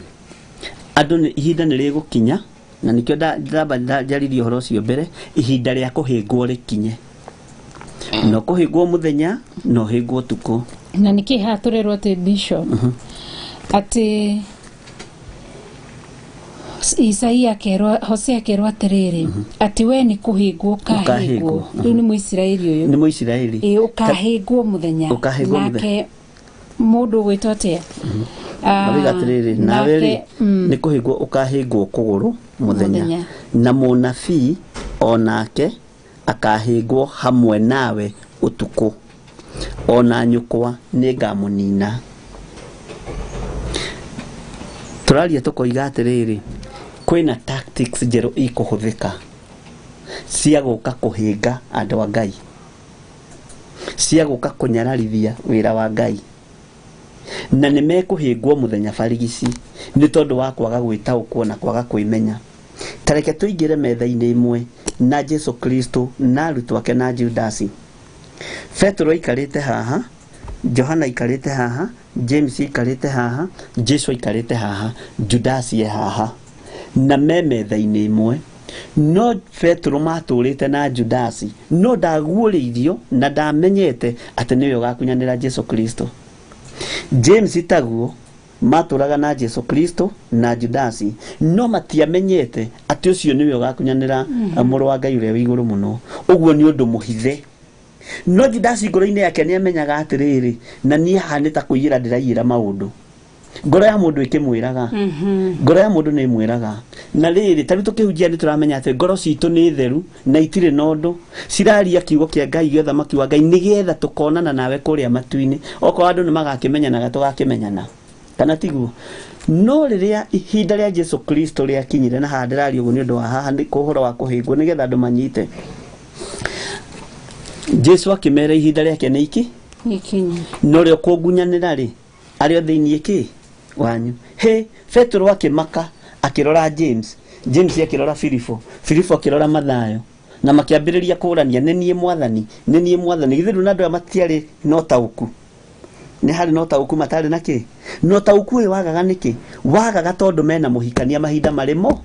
andũ ihinda nĩ rĩgũkinya, na nĩkĩo ndaririe ũhoro ũcio mbere, ihinda rĩa kũhĩngwo rĩkinye. No kũhĩngwo mũthenya, no hĩngwo ũtukũ. Na nĩkĩ haha tũrerwo atĩ Bishop atĩ Isaia akerwo, Hosea akerwo atĩrĩrĩ, atĩ we nĩ kũhĩngwo ũkahĩngwo. Rĩu nĩ Mũisiraeli ũyũ, nĩ Mũisiraeli ũkahĩngwo mũthenya, nake mũndũ ũgwĩtwo atĩa? Mabiga atĩrĩrĩ, nawe rĩ nĩ kũhĩngwo ũkahĩngwo kũgũrũ mũthenya, na mũnabii onake akahĩngwo hamwe nawe ũtukũ, ona nyũkwa nĩ ngamũnina. Tũraria tũkoiga atĩrĩrĩ, kwĩna tactics njerũ ikũhũthĩka cia gũka kũhĩnga andũ a Ngai, cia gũka kũnyararithia wĩra wa Ngai, na nĩ mekũhĩngwo mũthenya barigici nĩ tondũ wa kwaga gwĩtaũkwo na kwaga kwĩmenya. Tareke tũingĩre metha-inĩ ĩmwe na Jesu Kristo na arutwo ake na Judasi. Petro aikarĩte haha, Johana aikarĩte haha, James aikarĩte haha, Jesu aikarĩte haha, Judasi haha, na me metha-inĩ ĩmwe. No Petro matũrĩte na Judasi, no ndaguũrĩirio na ndamenyete atĩ nĩwe ũgakunyanĩra Jesu Kristo. James taguo matũraga na Jesu Kristo na Judasi, no matiamenyete atĩ ũcio nĩwe ũgakunyanĩra mũrũ wa Ngai ũrĩa wĩ igũrũ mũno. Ũguo nĩ ũndũ mũhithe. No Judasi ngoro-inĩ yake nĩ amenyaga atĩrĩrĩ, na niĩ haha nĩ ta kũiyĩra ndĩraiyĩra maũndũ. Ngoro ya mũndũ ĩkĩmwĩraga, ngoro ya mũndũ nĩ ĩmwĩraga. Na rĩrĩ, tarĩ tũkĩhunjia nĩ tũramenya atĩ ngoro citũ nĩ theru na itirĩ na ũndũ, ciraria kiugo kĩa Ngai gĩa ũthamaki wa Ngai nĩgetha tũkonana nawe kũrĩa matu-inĩ. Okorwo andũ nĩ magakĩmenyanaga tũgakĩmenyana, kana tiguo. No rĩrĩa ihinda rĩa Jesu Kristo rĩakinyire, na haha ndĩraria ũguo nĩ ũndũ wa haha nĩ ũhoro wa kũhĩngwo nĩgetha andũ manyite. Jesu akĩmera ihinda rĩake nĩ iki no rĩo kũngunyanĩra rĩ, arĩ o thĩinĩ kĩ wanyu. Petro akĩmaka, akĩrora James akĩrora Filipo akĩrora Mathayo, na makĩambĩrĩria kũrania, nĩ niĩ Mwathani, nĩ niĩ Mwathani. Githĩ rĩu na andũ aya matiarĩ na ũtaũku? Nĩ harĩ na ũtaũku matarĩ na kĩ? Na ũtaũku ũyũ wagaga nĩkĩ? Wagaga tondũ mena mũhikania mahinda marĩmo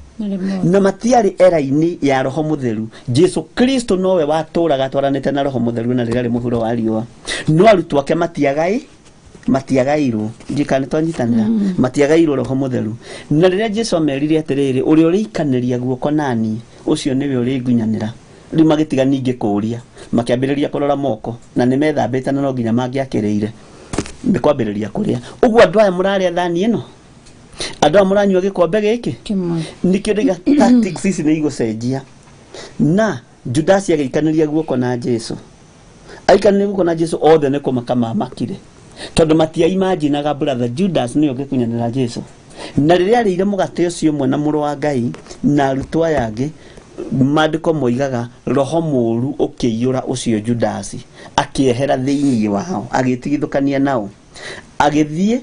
na matiarĩ era-inĩ ya Roho Mũtheru. Jesu Kristo nowe watũraga twaranĩte na Roho Mũtheru na rĩrĩa rĩ mũhuro wa riũa. No arutwo ake matiagairwo, njikane twanyitanĩra, matiagairwo Roho Mũtheru. Na rĩrĩa Jesu amerire atĩrĩrĩ, ũrĩa ũrĩikanĩria guoko naniĩ, ũcio nĩwe ũrĩngunyanĩra. Rĩu magĩtiga ningĩ kũũria, makĩambĩrĩria kũrora moko, na nĩ methambĩte na no nginya mangĩakĩrĩire nĩ kwambĩrĩria kũrĩa. Ũguo andũ aya mũrarĩa thani ĩno, andũ aya mũranyua gĩkombe gĩkĩ, nĩkĩo ndĩga tactics ici nĩ igũcenjia. Na Judasi agĩikanĩria guoko na Jesu, aikanĩria guoko na Jesu, othe nĩ kũmaka mamakire, tondũ matiaimaginaga brother Judas nĩwe ũngĩkunyanĩra Jesu. Na rĩrĩa arĩire mũgate ũcio ũmwe na mũrũ wa Ngai na arutwo aya angĩ, maandĩko moigaga roho mũũru ũkĩiyũra ũcio Judasi, akĩehera thĩinĩ wao, agĩtigithũkania nao, agĩthiĩ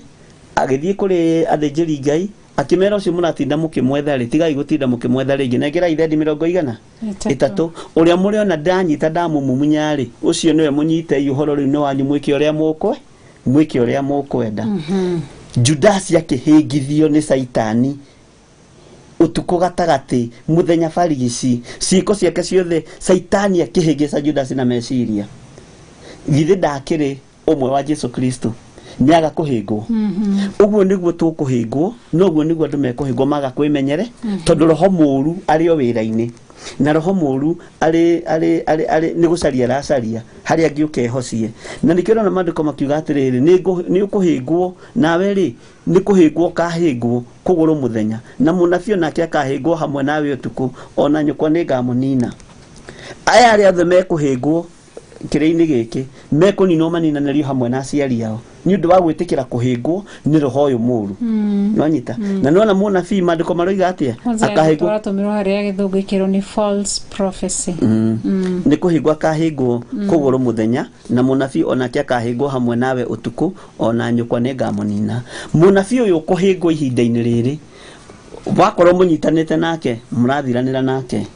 kũrĩ athĩnjĩri Ngai, akimera ucio muratinda mukimwetha ri tigai gutinda mukimwetha ringi negera ithendi 100 3 uria muri ona ndanyita ndamumumunya ri ucio niwe munyite uhoro riu ni wanyu mwike uria mukwenda. Judas yakihingithio ni Saitani utuko gatagati muthenya barigici ciiko ciake ciothe Saitani akihingica Judas na meciria githe ndakiri umwe wa Jesu Kristo niaga kuhingwo. Uguo niguo tukuhingwo, noguo niguo andu mekuhingwo maga kwimenyere tondu roho muru ari o wira-ini na roho muru ari ni gucaria racaria hari angi ukehocie na nikiro na mandiko makiuga atiriri ni ukuhingwo nawe ri ni kuhingwo kahingwo kuguru muthenya na munafio nake akahingwo hamwe nawe utuku ona nyukwa ni ngamunina. Aya ari othe mekuhingwo kire-ini giki mekunino maninanĩrio hamwe na aciari ao ni undu wa gwitikira kuhingwo ni roho uyu muru nwanyita na nona munabii mandiko maroiga atia akahingwo turatumiro haria githungikiro ni false prophecy ni kuhingwo akahingwo kuguru muthenya na munabii onake akahingwo hamwe nawe utuku ona nyukwa ni ngamunina. Munabii uyu kuhingwo ihinda-ini riri wakorwo munyitanite nake murathiranira nake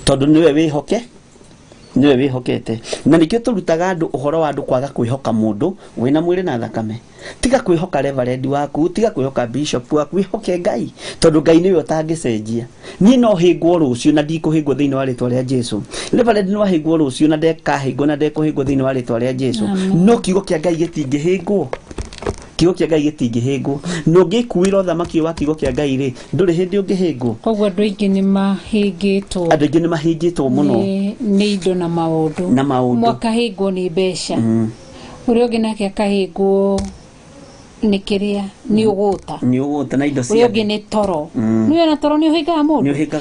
tondu niwe wihokete na nikio turutaga andu uhoro wa andu kwaga kwihoka mundu wina mwiri na thakame. Tiga kwihoka reverend waku, tiga kwihoka bishop waku, wihoke Ngai tondu Ngai niwe utangicenjia. Ni no hingwo rucio na ndikuhingwo thiini wa ritwa ria Jesu. Reverend no hingwo rucio na ndekahingwo na ndekuhingwo thiini wa ritwa ria Jesu. No kiugo kia Ngai gitingihingwo, kiugo kia Ngai gitingihingwo. No ngikuira thamaki wa kiugo kia Ngai ri nduri hindi ungihingwo. Koguo andu aingi ni mahingitwo muno ni indo na maundu mwakahingwo ni mbeca uria ungi nake akahingwo ni kiria ni uguta na indo cia uria ungi ni toro ni na toro ni uhingaga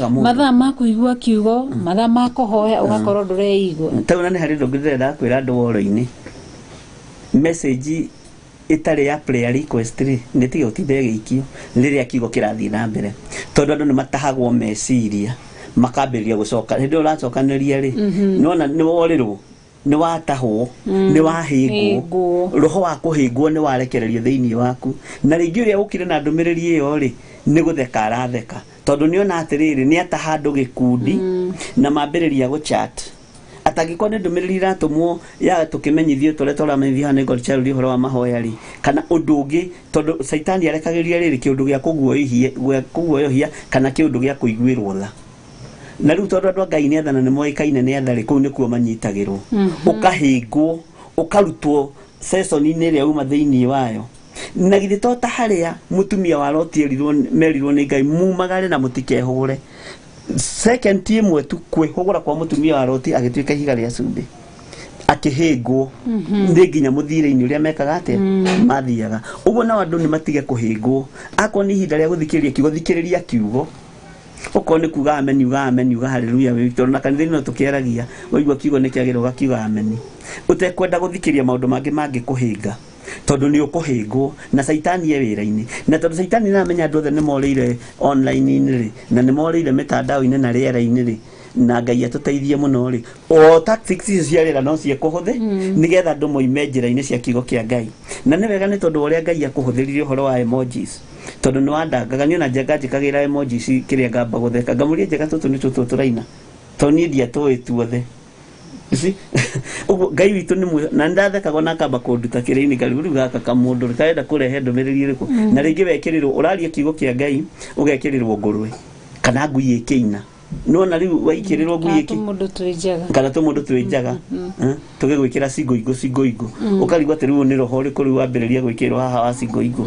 mundu mathaa ma kuigua kiugo mathaa ma kuhoya ugakorwo ndureigwa tauna ni hari ndungirenda kwira andu woro-ini message itari ya prayer request ri ni tige utinde gikio riria kiugo kirathii na mbere tondu andu ni matahagwo meciria makambĩrĩria gucoka hindi uracokanĩria ri nona ni worirwo ni watahwo ni wahingwo roho wa kuhingwo ni warekererio thiini waku na ringi uria ukire na ndumiriri iyo ri ni gutheka aratheka tondu ni ona atiriri ni ataha andu gikundi na mambĩrĩria guchat atangĩkorwo nĩ ndũmĩrĩri iratumwo ya tukimenyithio tore tũramenyithio hana God child uhoro wa mahoya ri kana ũndũ ũngĩ tondu Saitani arekagĩria rĩrĩ kĩũndũ gĩa kũguoyohia kana kĩũndũ gĩa kũiguĩrwo tha na riu tondu andu a Ngai ni athana ni moikaine ni athari kuu nikuo manyitagirwo ukahingwo ukarutwo session-ini ĩrĩa uma thiini wayo na githĩ to ta haria mutumia wa Loti merirwo ni Ngai mumagare na mutikehure second imwe tu kwihugura kwa mutumia wa Loti agituika ihiga ria cumbi akihingwo ndi nginya muthire-ini uria mekaga ate mathiaga uguo na andu ni matige kuhingwo akwa ni ihinda ria guthikiriria kiugo thikiriria kiugo ukone kuga amen uga haleluya wito na kanitha no tukiaragia waigua kiugo ni kiagiro gakiuga amen utekwenda guthikiria maundu mangi kuhinga tondu ni ukuhingwo na Saitani ye wira-ini na tondu Saitani na amenya andu othe ni morire online-ini ri na ni morire mitandao-ini na riera-ini ri na Ngai atuteithie muno ri o tactics cia rira no cie kuhuthi nigetha andu moime njira-ini cia kiugo kia Ngai na ni wega ni tondu uria Ngai akuhuthiririe uhoro wa emojis tondu ni wandangaga ni ona njenga njikagira emojis kiria ngamba gutheka ngamuria njega tutu ni tutu turaina toni ndia tuwi tuothe isi ugo Ngai witu ni na ndathekaga na kamba kunduta kire-ini karibu gaka kamundu rikaenda kurehe ndumiriri riku na ringi wekirirwo uraria kiugo kia Ngai ugekirirwo ngurwe kana ngui ikiina nona riu waikirirwo ngui iki kana tu mundu twijaga tugigwikira singo igo ukarigwa teriu ni roho riku riu wambiriria gwikirwo haha wa singo igo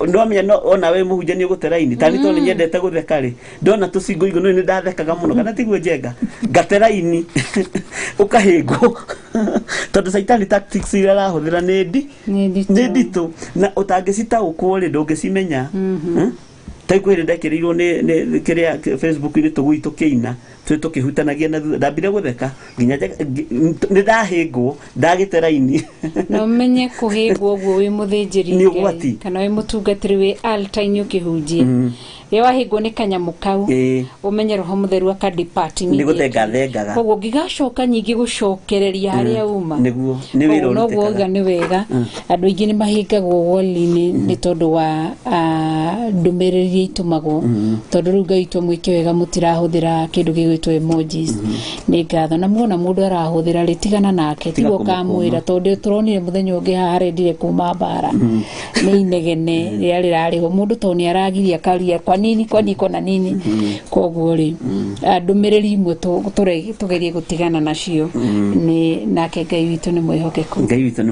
ndomenya no ona we muhunjani uguteraini tani to ni nyendete gutheka ri ndona tu singo igo no ni ndathekaga muno kana tiguo njenga gateraini ukahingwo tondu Saitani tactics ira rahuthira ni nditu na utangicita ukuri ndungicimenya taiko ndekerirwo ni kiria Facebook ni tugui kiina tukihutanagia na ndambire gutheka nginya ni ndahingwo ndagiteraini no umenye kuhingwo guo wi muthinjiri kana wi mutungatiri wi altar-ini ukihunjia wahingwo nĩ kanyamũ kau ũmenye Roho Mũtheru aka depart nĩ gũthengathengaga koguo ngigacoka nyingĩ gũcokereria harĩa uma nĩguo nĩ wĩra ũrutĩkaga nĩ wega andũ aingĩ nĩ mahingagwo wall-inĩ nĩ tondũ wa ndũmĩrĩri itumagwo tondũ rĩu Ngai witũ mwĩke wega mũtirahũthĩra kĩndũ gĩgwĩtwo emojis nĩ ngatho na muona mũndũ arahũthĩra rĩtigana nake tiguo kamwĩra tondũ tũronire mũthenya ũngĩ haha arendire kuma mbara nĩ inegene rĩrĩa rĩrarĩho mũndũ to nĩ aragiria karia kwa niko na nini koguo rĩ ndũmĩrĩri imwe tũgerie gũtigana nacio nĩ nake Ngai witũ nĩ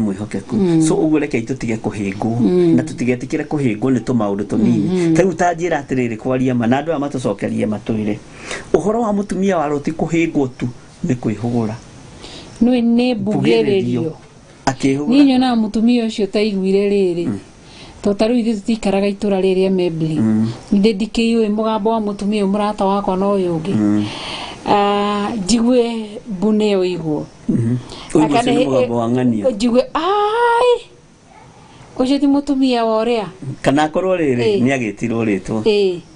mwĩhokeku so ũguo reke tũtige kũhĩngwo na tũtigetikĩre kũhĩngwo nĩ tũmaũndũ tũnini rĩu ta njĩra atĩrĩrĩ kwaria ma na andũ aya matũcokerie matwĩre ũhoro wa mũtumia wa Loti kũhĩngwo tu nĩ kwĩhũgũra nĩ mbugĩrĩrio niĩ nyonaga mũtumia ũcio taiguire rĩrĩ ta rĩu ithuĩ tũtikaraga itũra rĩrĩa Mebli ithe ndikĩiũĩ mũgambo wa mũtumia mũrata wakwa no ũyũ ũngĩ njigue mbune ĩyo igwo njigue ũcio ti mũtumia wa ũrĩa kana akorwo rĩrĩ nĩ agĩtirwo rĩtwo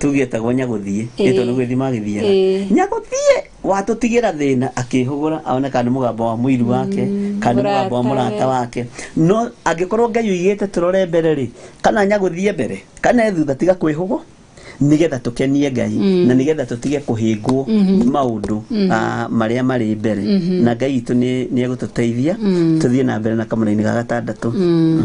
tũgĩetagwo Nyagũthiĩ rĩtwo nĩ gwĩthima agĩthiaga Nyagũthiĩ watũtigĩra thĩna akĩhũgũra aoneka nĩ mũgambo wa mũiru wake kana mũgambo wa mũrata wake no angĩkorwo Ngai ũigĩte tũrore mbere rĩ kana Nyagũthiĩ mbere kana thutha tiga kwĩhũgwo nigetha tũkenie Ngai na nigetha tũtige kũhĩngwo maũndũ marĩa marĩ mbere na Ngai witũ nĩ egũtũteithia tũthiĩ na mbere na kamũra-inĩ ga 6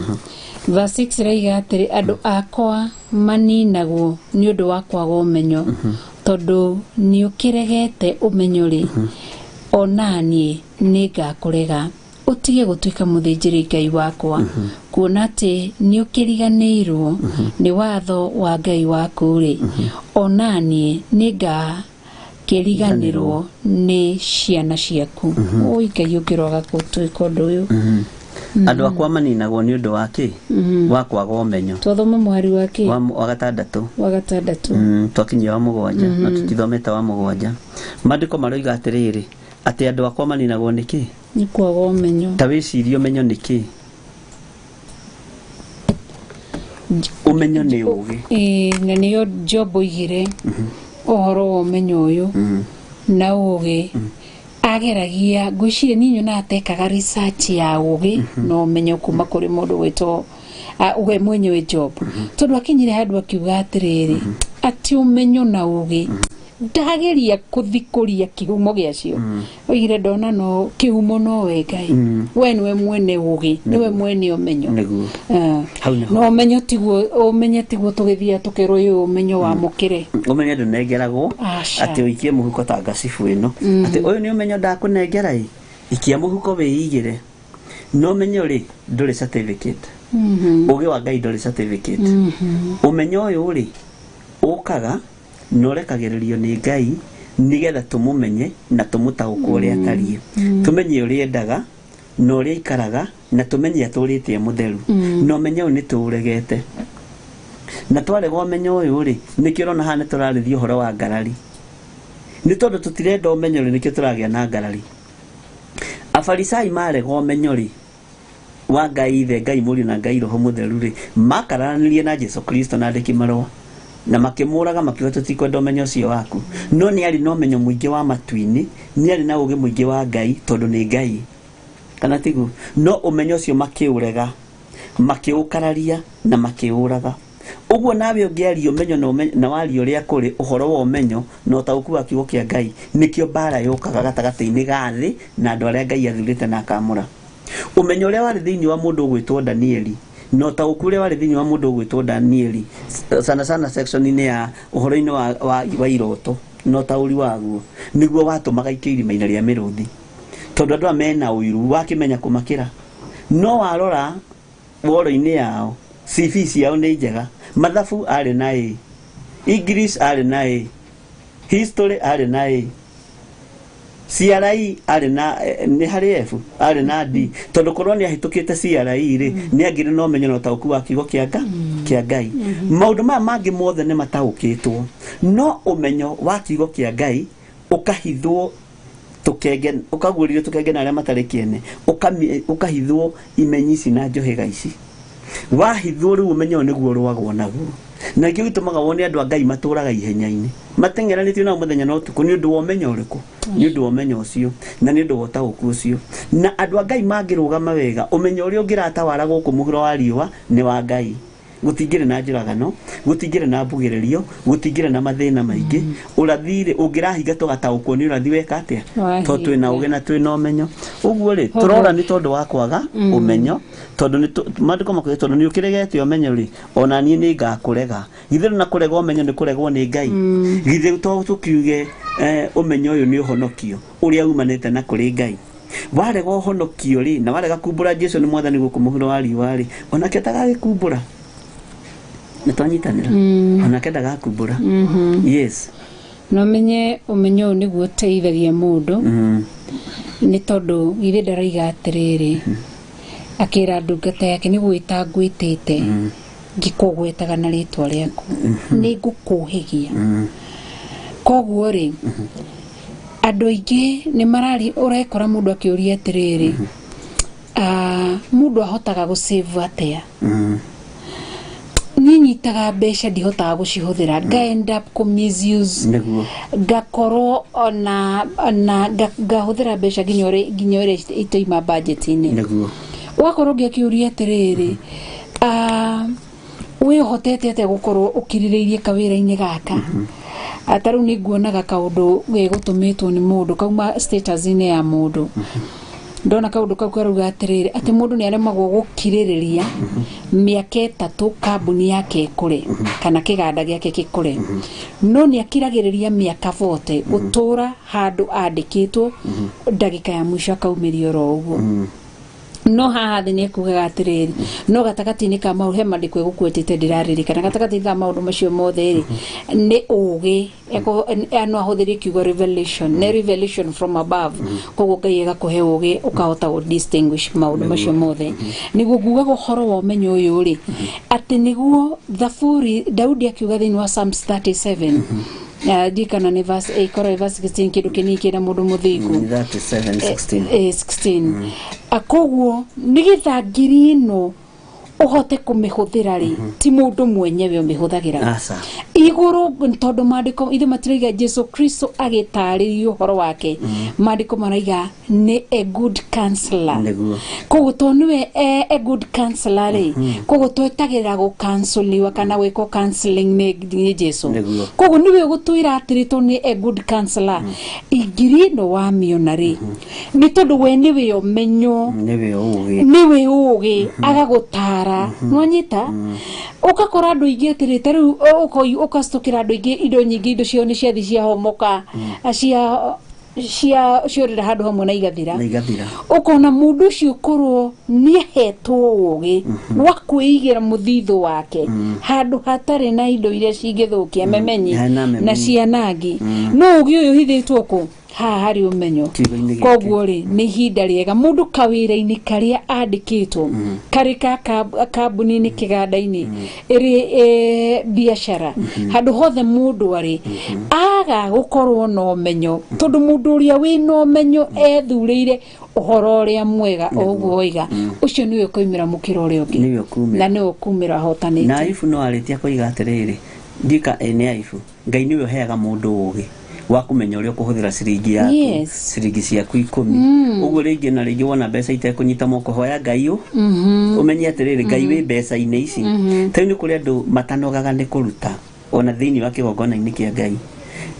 verse 6 raiga atĩrĩ andũ akwa maninagwo nĩ ũndũ wa kwaga ũmenyo tondũ nĩ ũkĩregete ũmenyo rĩ onaniĩ nĩ ngakũrega ũtige gũtuĩka mũthĩnjĩri Ngai wakwa kuona atĩ nĩ ũkĩriganĩirwo nĩ watho wa Ngai waku rĩ onaniĩ nĩ ngakĩriganĩrwo nĩ ciana ciaku oi Ngai ũngĩroga gũtuĩka ũndũ ũyũ andũ akwa maninagwo nĩ ũndũ wa kĩ wa kwaga ũmenyo twathoma mwari wa kĩ wa 6 twakinyia wa 7 na tutithomete wa 7 maandĩko maroiga atĩrĩrĩ atĩ andũ akwa maninagwo nĩ kĩ nĩ kwaga ũmenyo ta wĩcirie ũmenyo nĩ kĩ ũmenyo nĩ ũgĩ na nĩyo Job oigire ũhoro wa ũmenyo ũyũ na ũgĩ ageragia ngwĩciria niĩ nyonaga atekaga research ya ũgĩ na ũmenyo kuma kũrĩ mũndũ wĩtwo we mwenyewe Job tondũ akinyire handũ akiuga atĩrĩrĩ atĩ ũmenyo na ũgĩ ndageria kũthikũria kĩhumo gĩacio oigire ndona no kĩhumo no we Ngai we nĩwe mwene ũgĩ nĩwe mwene ũmenyo no ũmenyo tiguo ũmenye tiguo tũgĩthia tũkerwo ũyũ ũmenyo wa mũkĩre ũmenyo ndũnengeragwo atĩ ũikie mũhuko ta ngacibu ĩno atĩ ũyũ nĩ ũmenyo ndakũnengera ikia mũhuko wĩigĩre no ũmenyo rĩ ndũrĩ certificate ũgĩ wa Ngai ndũrĩ certificate ũmenyo ũyũ rĩ ũkaga norekagĩrĩrio nĩ Ngai nigetha tũmũmenye na tũmũtaũkwo ũrĩa atariĩ tũmenye ũrĩa endaga na ũrĩa ikaraga na tũmenye atũrĩte mũtheru no ũmenyo nĩ tũũregete na twarega ũmenyo ũyũ rĩ nĩkĩo ũrona haha nĩ tũrarĩthia ũhoro wa ngarari nĩ tondũ tũtirenda ũmenyo rĩ nĩkĩo tũragĩa na ngarari Afarisai marega ũmenyo rĩ wa Ngai ithe Ngai mũriũ na Ngai Roho Mũtheru rĩ makaranĩrie na Jesu Kristo na andĩki marũa na makĩmũraga makiuga tũtikwenda ũmenyo ũcio waku no nĩ arĩ na ũmenyo mũingĩ wa matu-inĩ nĩ arĩ na ũgĩ mũingĩ wa Ngai tondũ nĩ Ngai kana tiguo no ũmenyo ũcio makĩũrega makĩũkararia na makĩũraga ũguo nawe ũngĩaria ũmenyo na waria ũrĩa kũrĩ ũhoro wa ũmenyo na ũtaũku wa kiugo kĩa Ngai nĩkĩo mbara yũkaga gatagatĩ-inĩ ga thĩ na andũ arĩa Ngai athurĩte na akamũra ũmenyo ũrĩa warĩ thĩinĩ wa mũndũ ũgwĩtwo Danieli no ta ũkũrĩa warĩ thĩinĩ wa mũndũ ũgwĩtwo Danieli sana section-inĩ ya ũhoro-inĩ wa iroto no ta ũri waguo nĩguo watũmaga ikio irima-inĩ rĩa mĩrũthi tondũ andũ mena ũiru wakĩmenya kũmakĩra no warora woro-inĩ yao CV ciao nĩ njega mathabu arĩ na A English arĩ na A history arĩ na A CRE arĩ na nĩ harĩ F arĩ na D tondũ korwo nĩ ahĩtũkĩte CRE rĩ nĩ agĩrĩ no menyo na ũtaũku wa kiugo kĩa Ngai maũndũ maya mangĩ mothe nĩ mataũkĩtwo no ũmenyo wa kiugo kĩa Ngai ũkahithwo ũkaguũrĩrio tũkenge na arĩa matarĩ kĩene ũkahithwo imenyi ici na njũhĩga ici wahithwo rĩu ũmenyo nĩguo rwagwo naguo na kĩu gĩtũmaga wone andũ a Ngai matũraga ihenya-inĩ matengeranĩtio nao mũthenya na ũtukũ nĩ ũndũ wa ũmenyo ũrĩkũ nĩ ũndũ wa ũmenyo ũcio na nĩ ũndũ wa ũtaũku ũcio na andũ a Ngai mangĩrũgama wega ũmenyo ũrĩa ũngĩratawara gũkũ mũhuro wa riũa nĩ wa Ngai gutingire na njuragano gutingire na mbugĩrĩrio gutingire na mathĩna maingĩ ũrathire ũngĩrahinga tũgataũkwo nĩ ũrathi weka atĩa to twĩna ũgĩ na twĩna ũmenyo ũguo rĩ tũrora nĩ tondũ wa kwaga ũmenyo tondũ nĩ maandĩko makoiga tondũ nĩ ũkĩregete ũmenyo rĩ ona niĩ nĩ ngakũrega githĩ na kũrega ũmenyo nĩ kũregwo nĩ Ngai githĩ to tukiuge ũmenyo ũyũ nĩ ũhonokio ũrĩa umanĩte na kũrĩ Ngai warega ũhonokio rĩ na warega kumbũra Jesũ nĩ mwathani gũkũ mũhuro wa riũa rĩ onake ndagagĩkumbũra nĩtwanyitanĩra onake ndagakumbũra yes no menye ũmenyo ũyũ nĩguo ũteithagia mũndũ nĩ tondũ githĩ ndaraiga atĩrĩrĩ akĩra ndungata yake nĩ gwĩta ngwĩtĩte ngĩkũgwetaga na rĩtwa rĩaku nĩ ngũkũhĩgia koguo rĩ andũ aingĩ nĩ marari ũrekora mũndũ akĩũria atĩrĩrĩ mũndũ ahotaga gũsave atĩa ninyitaga mbeca ndihotaga gũcihũthĩra end up misuse ngakorwo ona ngahũthĩra mbeca nginya ũrĩa itoima budget-inĩ wakorwo ngĩakĩũria atĩrĩrĩ wĩhotete atĩa gũkorwo ũkirĩrĩirie kawĩra-inĩ gaka atarũ nĩ nguonaga kaũndũ gũtũmĩtwo nĩ mũndũ kauma status-inĩ ya mũndũ ndona kaũndũ kau karauga atĩrĩrĩ atĩ mũndũ nĩ aremagwo gũkirĩrĩria mĩaka 3 kambuni yake ĩkũre kana kĩganda gĩake gĩkũre no nĩ akiragĩrĩria mĩaka 40 gũtũra handũ andĩkĩtwo ndagĩka ya mũico akaumĩrio ro ũguo no haha thĩ nĩ kugaga atĩrĩrĩ no gatagatĩ-inĩ ka maũndũ he maandĩko egũkwĩtĩte ndĩraririkana gatagatĩ-inĩ ka maũndũ macio mothe rĩ nĩ ũgĩ no ahũthĩrie kiugo revelation from above koguo Ngai agakũhe ũgĩ ũkahota gũ distinguish maũndũ macio mothe nĩguo ngugaga ũhoro wa ũmenyo ũyũ rĩ atĩ nĩguo Thaburi Daudi akiuga thĩinĩ wa Psalms 37 dikana ne verse 8 kora verse 16 kidu kinikira mundu muthiku 16 akoguo nigitha ngirino uhote kumihuthira ri ti mundu mwenyewe umihuthagĩra iguru tondu maandiko ithe matiraiga Jesu Kristo agitaririo horo wake maandiko maraiga ni a good counselor koguo to niwe a good counselor ri koguo twetagĩrĩra gu counseliwa kana weko counseling ni Jesu koguo niwe gutwira atirito ni a good counselor igirino wa miona ri ni tondu we niwe umenyo niwe ugi agagutara nwanyita ukakora andu ingi atirite riu ukastokira andu ingi indo nyingi indo cio ni ciathi cia homoka ciorera handu hamwe na igathira ukona mundu ucio korwo ni ahetwo ugi wa kwĩigira muthitho wake handu hatari na indo iria cingithukia memenyi na cianangi no ugi uyu hithitwo ku hari umenyo koguo ri ni hinda riega mundu kawira-ini karia andikitwo karika kambuni-ini kiganda-ini iri biashara handu hothe mundu ari aga gukorwo no umenyo tondu mundu uria wina umenyo ethurire uhoro uria mwega oguo oiga ucio niwe koimira mukiro uria ungi na niwe kumira hotanite na ifu no aritia koiga atiriri ndika ene ifu Ngai niwe heaga mundu ugi wa kumenya uria kuhuthira ciringi yaku ciringi ciaku 10 uguo ringi na ringi wona mbeca itekunyita moko hoya Ngai umenye atiriri Ngai wi mbeca-ini ici tani ni kuri andu matanogaga ni kuruta ona thiini wa kigongona-ini kia Ngai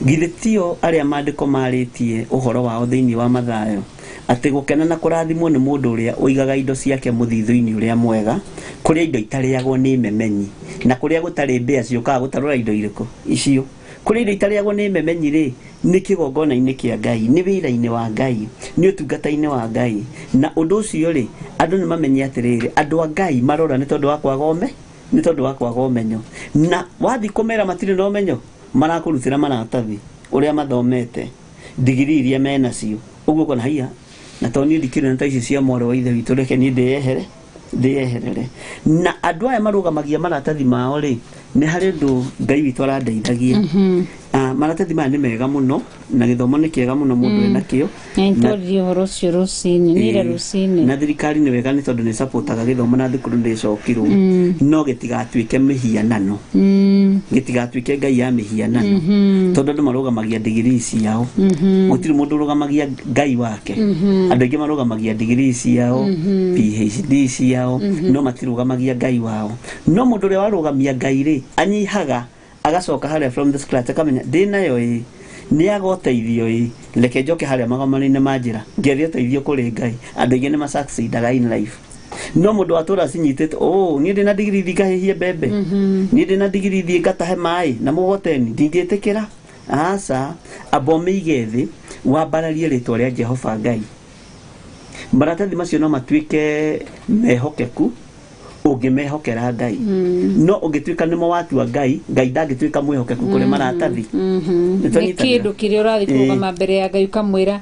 githitio aria maandiko maritie uhoro wao thiini wa Mathayo ati gukena na kurathimwo ni mundu uria uigaga indo ciake muthitho-ini uria mwega kuria indo itariagwo ni memenyi na kuria gutari mbea ciokaga gutarura indo iriku icio kuri indo itariagwo ni memenyi ri ni kigongona-ini kia Ngai ni wira-ini wa Ngai ni utungata-ini wa Ngai na undu ucio ri andu ni mamenye atiriri andu a Ngai marora ni tondu wa kwaga ni tondu wa kwaga umenyo na wathi kumera matiri no umenyo marakurutira maratathi uria mathomete degree iria mena cio uguo kona haiya na toni ndikire na taici cia mwaro wa ithe witu reke ni ndieherere na andu aya marugamagia maratathi mao ri ni hari ndu Ngai witu arandeithagia maratathi maya ni mega muno na githomo ni kiega muno mundu ena kio na horo cio rucini na thirikari ni wega ni tondu ni supportaga githomo na thukuru ndi cokirwo no gitigatwike mihianano gitigatuike ngai ya mihianano tondu andu marugamagia degree ciao gutiri mundu urugamagia ngai wake andu aingi marugamagia degree ciao PhD ciao no matirugamagia ngai wao no mundu uria warugamia ngai ri anyihaga agacoka haria from the scratch akamenya ndinayo ni agoteithio leke njoke haria magomanine manjira ngerie teithio kuri ngai andu aingi ni ma succeedaga in life no mundu atura cinyitete ni ndina degree thigahihie bebe ni ndina degree thingatahe mai na mugoteni ndingitikira asa abomeige thi wambararie ritwa ria Jehova Ngai maratathi macio no matuike mehokeku ungimehokera Ngai no ungituika nimo watua Ngai ndangituika mwihokeku kuri maratathi ni kindu kiria urathi kurugama mbere ya Ngai ukamwira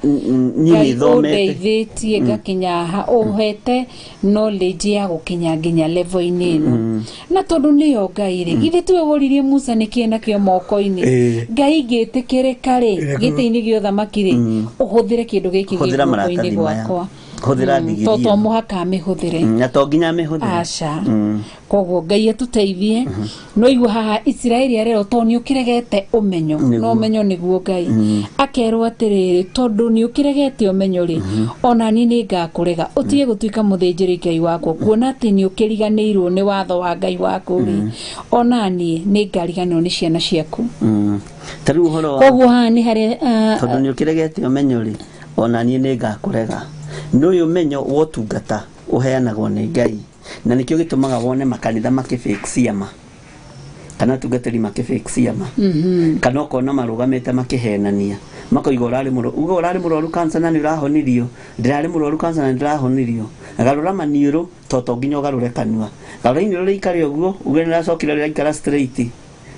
Ngai undeithitie ngakinya ha uhete knowledge ya gukinya nginya level ino na tondu niyo Ngai ri ithe tuwe woririe Musa nikiena kio moko-ini Ngai ngitikirika ri giti-ini gio thamaki ri uhuthire kindu giki moko-ini gwakwa huthira ndigiri toto muhaka mihuthire na to nginya mihuthire aca koguo Ngai atuteithie no igua haha Israeli arero to ni ukiregete umenyo no umenyo niguo Ngai akerwo atiriri tondu ni ukiregete umenyo ri ona ni ngakurega utige gutuika muthinjiri Ngai wako kuona ati ni ukiriganirwo ni watho wa Ngai wako ri ona ni ngariganirwo ni ciana ciaku tariu horo koguo haha ni hari tondu ni ukiregete umenyo ri ona ni ngakurega no umenyo wotungata uheanagwo ni Ngai na nikio gitumaga wone makanitha makifake ciama kana tungatari makifake ciama kana ukona marugamete makihenania makoiga urari murwaru kansa na nirahonirio ndirari murwaru kansa na ndirahonirio agarura maniuru toto nginya ugarure kanua garura iniro rikari oguo uge niracokira rikara straight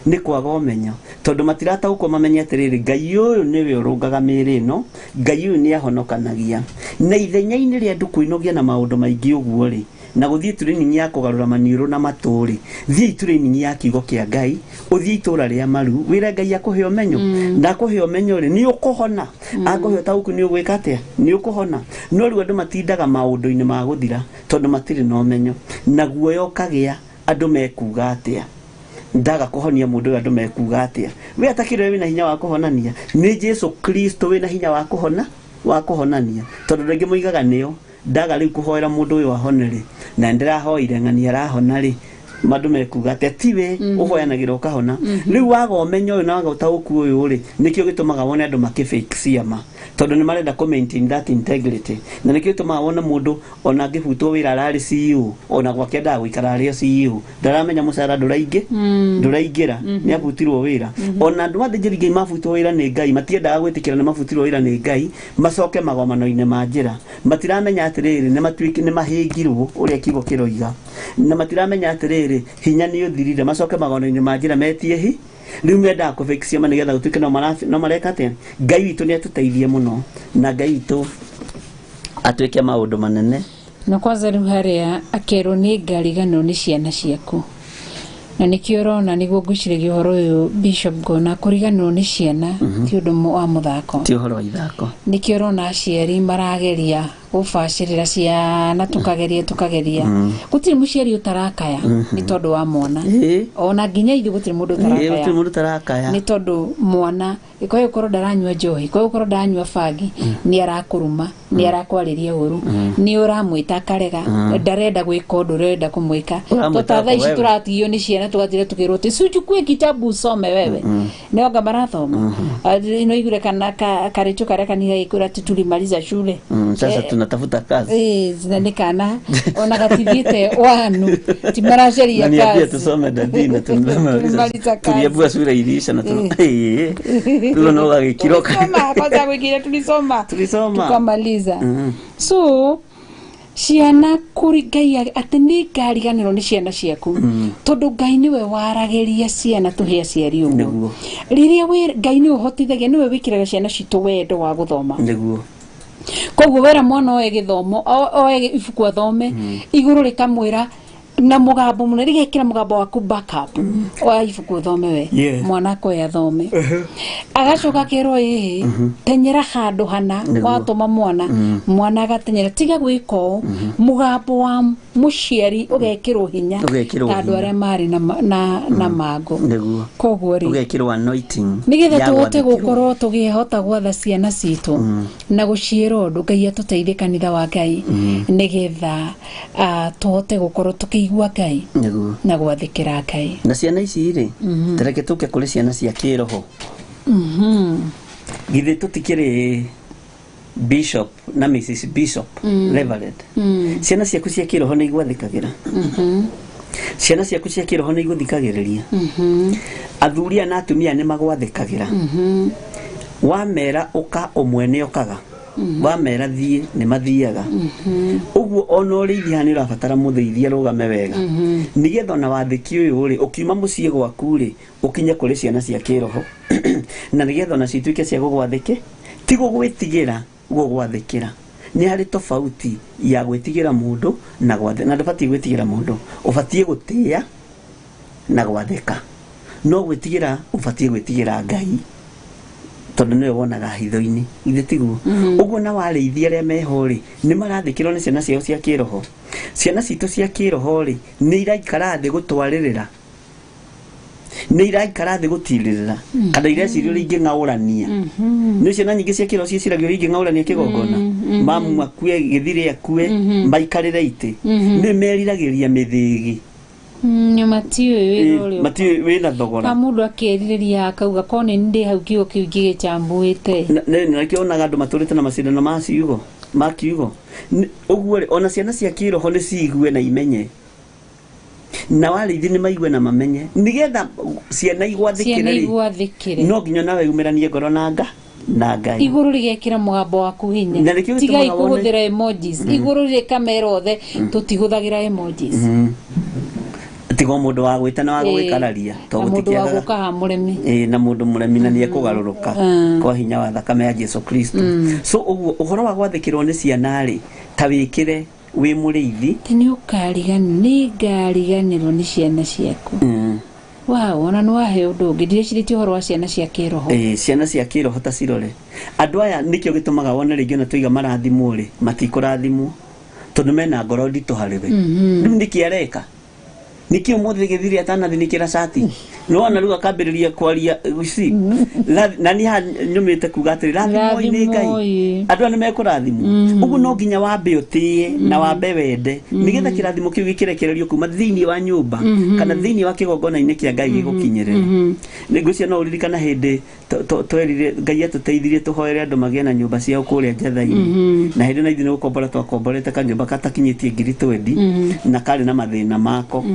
ni kwaga umenyo tondu matirata uko mamenye atiriri Ngai uyu niwe urungaga miri no Ngai uyu ni ahonokanagia na ithenya-ini ria andu kuinogia na maundu maingi uguo ri na guthii training ya kugarura maniuru na maturi thii training ya kigo kia Ngai uthii itura ria maru wira Ngai akuhe umenyo na akuhe umenyo ri ni ukuhona akuhe tauku ni ugwika atia ni ukuhona no riu andu matindaga maundu-ini ma guthira tondu matiri na umenyo na guoyo kagia andu mekuga atia ndaga kuhonia mundu andu mekuga atia we atakire wina hinya wa kuhonania ni Jesu Kristo wina hinya wa kuhonania tondu rege muigaga nio ndaga riu kuhoera mundu uyu ahonere na ndirahoire ngani arahona ri mandu mekuga atia tiwe uhoyanagira ukahona riu waga umenyo uyu na waga utauku uyu ri nikio gitumaga wone andu makifake ciama tondu ni marenda ku maintain that integrity na nikio gitumaga wone mundu ona ngibutwo wira arari CEO ona gwake nda guikara ari CEO ndaramenya mucara nduraingira ni abutirwo wira ona andu mathijiri Ngai mabutwo wira ni Ngai matiendaga gwitikira ni mabutirwo wira ni Ngai macoke magomano-ini ma njira matiramenya atiriri ni mahingirwo uria kigo kiroiga na matiramenya atiriri hinya ni uthirire macoke magomano-ini ma njira metie hi riu menda kufake ciama nigetha gutuike no mareka atia Ngai witu ni atuteithie muno na Ngai witu atuike maundu manene na kwanza riu haria akerwo ni ngariganirwo ni ciana ciaku na nikio urona niguo nguciragia uhoro uyu Bishop Ngona kuriganirwo ni ciana ti undu wa muthako ti uhoro wa ithako nikio urona aciari marageria gubacirira ciana tukageria gutiri muciari utarakaya ni tondu wa mwana ona nginya ithu gutiri mundu tarakaya ni tondu mwana ikoyo koro daranywa njohi ikoyo koro daranywa bangi ni arakuruma ni arakwariria uru ni uramwita karega ndarenda gwika undu urenda kumwika totha ici turatigio ni ciana tugatire tukirwo ti suchukue kitabu usome wewe nioga marathoma ino igure kana karicho kareka ni ikura tulimaliza shule sasa tunatafuta kazi zinanikana ona gatithite wanu timaraceria kazi na ni tusome dadina tunamaliza tuliabua shule ilisha na no gagikiroka kwanza gwikira tulisoma tukamaliza so ciana kuri Ngai ati ni ngariganirwo ni ciana ciaku tondu Ngai niwe warageria ciana tuhe aciari uguo riria we Ngai ni uhotithagia niwe wikiraga ciana citu wendo wa guthoma niguo koguo wera mwana oe githomo oe ibuku athome iguru rikamwira na mugambo munene rigekira mugambo waku backup wa ibuku thome we mwana ko ya thome agacoka kero tenyera handu hana watuma mwana agatenyera tiga gwiko mugambo wa muciari ugekirwo hinya tandu aria mari na mago koguo ri ugekirwo anointing nigetha tuhote gukorwo tugihota gwatha ciana citu na guciira undu Ngai atuteithie kanitha wa Ngai nigetha tuhote gukorwo tukigwa Ngai na gwathikira Ngai na ciana ici ri tereke tuke kuri ciana cia kiroho githe tutikire Bishop na Mrs Bishop Reverend ciana ciaku cia kiroho ni igwathikagira ciana ciaku cia kiroho ni iguthikagiriria athuria na atumia ni magwathikagira wamera uka umwene okaga wamera thie ni mathiaga uguo ona urithia ni rabatara muthithia rugame wega nigetha na wathiki uyu ri ukiuma mucie gwaku ri ukinye kuri ciana cia kiroho na nigetha na cituike cia gugwathike tigo gwitigira gugwathikira ni hari tofauti ya gwitigira mundu na gwathika na ndubati gwitigira mundu ubatie gutia na gwathika no gwitigira ubatie gwitigira Ngai tondu niwe wonaga hitho-ini ithe tiguo uguo na wariithia aria meho ri ni marathikirwo ni ciana ciao cia kiroho ciana citu cia kiroho ri ni iraikara thi gutwaririra ni iraikara thi gutirira kana irecirio ringi ngaurania ni ciana nyingi cia kiroho ciiciragio ringi ngaurania kigongona mamu akue githire akue maikarire ite ni meriragiria mithigi mati wina thogora na mundu akeriria akauga kone ndi hau kigo kiu gigicambuite na kionaga andu maturite na macindano ma ciugo ma kiugo uguo ona ciana cia kiroho ni ciigue na imenye na warithi ni maigue na mamenye nigetha ciana igwathikire no nginya nawe umiranie ngoro na Ngai iguru rigekira mugambo waku hinya tiga ikuhuthira emojis iguru rikamera othe tutihuthagira emojis tigo mundu wa gwita na wa gwikararia to gutikiaga mundu wa gukaha muremi na mundu muremi na ni ekugaruruka kwa hinya wa thakame ya Jesu Kristo so uhoro wa gwathikirwo ni ciana ri ta wikire wi muriithi ni ngariganirwo ni ciana ciaku wow ona no ahe undu ungi ndirecirie uhoro wa ciana cia kiroho ciana cia kiroho ta cirore andu aya nikio gitumaga wone ringi na tuiga marathimwo ri matikurathimwo tondu mena ngoro nditu hariwe ndikiareka nikio muthi githiri atanathinikira sati no ana ruga kambiriria kwaria uci na ni ha nyumite kuga atiri rathimo ini Ngai andu ni mekurathimo ugu no nginya wambe utie na wambe wende nigetha kirathimo kiu gikirekererio kuma thiini wa nyumba kana thiini wa kigongona-ini kia Ngai gigukinyirira nigucia no uririkana hindi twerire Ngai atuteithirie tuhoere andu magie na nyumba ciao kuria Njetha-ini na hindi na ithi ni gukombora twakomborete kanyumba katakinyitie 20 na kari na mathina mako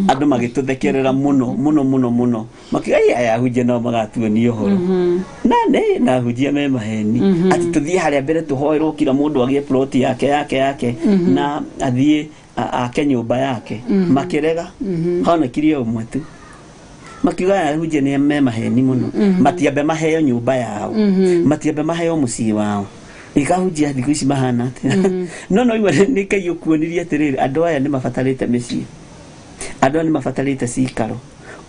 andu magituthekerera muno makigai aya huje no magatuonio horo na hujia me maheni ati tuthie haria mbere tuhoerwo kila mundu agie plot yake na athie ake nyumba yake makirega hana kirio umwe tu makiuga huje ni me maheni muno matiambe maheo nyumba yao matiambe maheo mucii wao ikahujia thiku ici mahana no iwe ni Ngai ukuonirie atiriri andu aya ni mabatarite micii andu ni mabatarite cikaro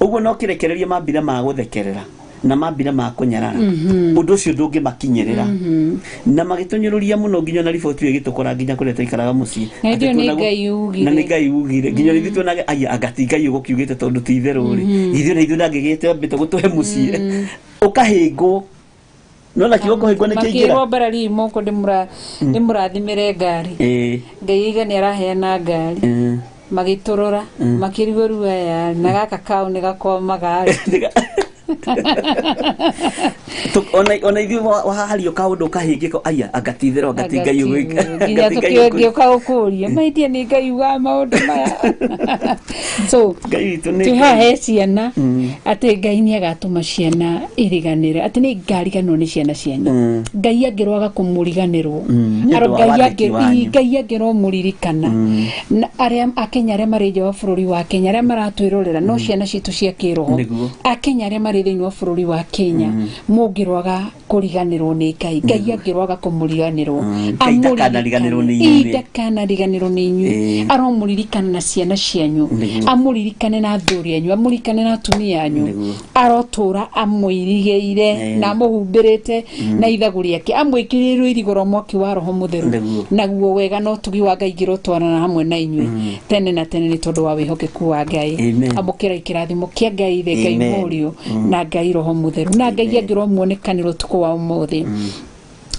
uguo no kirekereria mambira ma guthekerera na mambira ma kunyarara undu ucio ndungi makinyirira na magitunyururia muno nginya na riboti igitukora nginya kure tuikaraga mucii na ni Ngai ugire nginya rithi tuonaga aya agati Ngai ugukiugite tondu ti itheru ri ithu na ithu ngigite mbite gutuhe mucii ukahingwo no na kioko higwa nikiingira makiro barari moko ndimurathimire ngari Ngai iga ni araheana ngari magiturora makirigoru aya na gaka kau ni gakomaga ona ithu wahario kaundu kahingiko aya agatithero Ngai nginya tukio kaukuria maitia ni Ngai uga maundu maya so tuhahe ciana ati Ngai ni agatuma ciana iriganire ati ni ngariganwo ni ciana cianyu Ngai angirwaga kumuriganirwo Ngai angirwo muririkana aria akenya aria mari nja wa bururi wa Kenya aria maratwirorera no ciana citu cia kiroho akenya aria mari thiini wa bururi wa Kenya mungirwaga kuriganirwo ni Ngai Ngai angirwaga kumuriganirwo ndakanariganirwo ni inyuĩ aromuririkana na ciana cianyu amuririkane na athuri anyu amuririkane na atumia anyu arotura amwirigeire na amuhumbirite na ithaguri yake amwikiriirwo irigoro mwaki wa roho mutheru naguo wega no tugi wa Ngai girotwarana hamwe na inyuĩ tene na tene ni tondu wa wihokeku wa Ngai amukira ikirathimo kia Ngai the Ngai murio na Ngai roho mutheru na Ngai angirwo muonekaniro tuko wa umuthi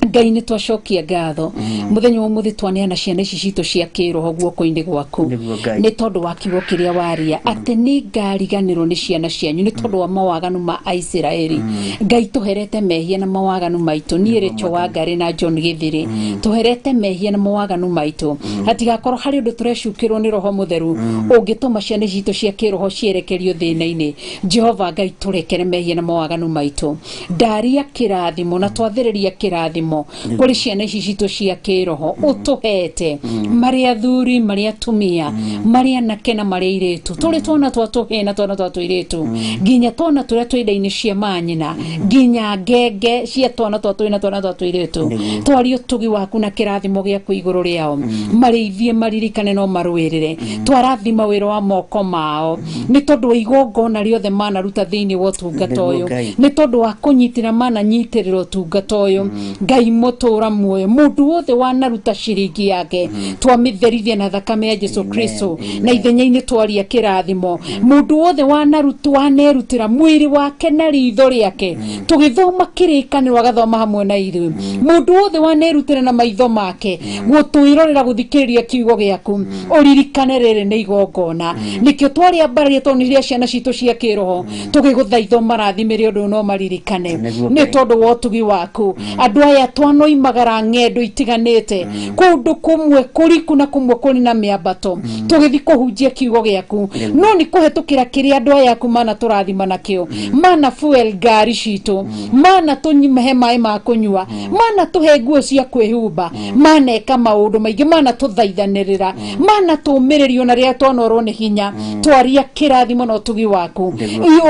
Ngai ni twacokia ngatho muthenya wa muthi twaneana ciana ici citũ cia kiroho guoko-inĩ gwaku ni tondu wa kiugo kiria waria ati ni ngariganirwo ni ciana cianyu ni tondu wa mawaganu ma Isiraeli Ngai tuherete mehia na mawaganu maitu ni Recho wa Ngari na John Githiri tuherete mehia na mawaganu maitu hatigakorwo hari undu turecukirwo ni roho mutheru ungituma ciana citũ cia kiroho cierekerio thina-ini Jehova Ngai turekere mehia na mawaganu maitu ndaria kirathimo na twathĩrĩria kirathimo kuri ciana ici citũ cia kiroho utuhete mari athuri mari atumia mari anake na mari airitu turi twana twatuhena twana twatuiritu nginya twana turia twidaini cia manyina nginya ngenge cia twana twatuhena twana twatuiritu twari utugi waku na kirathimo giaku iguru riao marithie maririkane no marwirire twarathima wira wa moko mao ni tondu igongona riothe manaruta thiini wa utungata uyu ni tondu wa kunyitira mana nyitiriro utungata uyu Ngai mutura muoyo mundu wothe wanaruta ciringi yake twamitherithia na thakame ya Jesu Kristo na ithenya-ini twaria kirathimo mundu wothe wanerutira mwiri wake na ritho riake tugithoma kirikaniro agathoma hamwe na ithuĩ mundu wothe wanerutira na maitho make gutwirorera guthikiriria kiugo giaku uririkane riri ni igongona nikio twaria mbararia toniria ciana citũ cia kiroho tugiguthaitho marathimire undu no maririkane ni tondu wa utugi waku andu aya twanoimagara ng'endo itiganite kundu kumwe kuriku na kumwe kuri na miambato tugithi kuhunjia kiugo giaku no ni kuhetukira kiria andu aya aku mana turathima nakio mana fuel ngari citu mana tunyimehe mai ma kunyua mana tuhe nguo cia kwihumba mana eka maundu maingi mana tuthaithanirira mana tumiririo na ria twanorwo ni hinya twaria kirathimo no tugi waku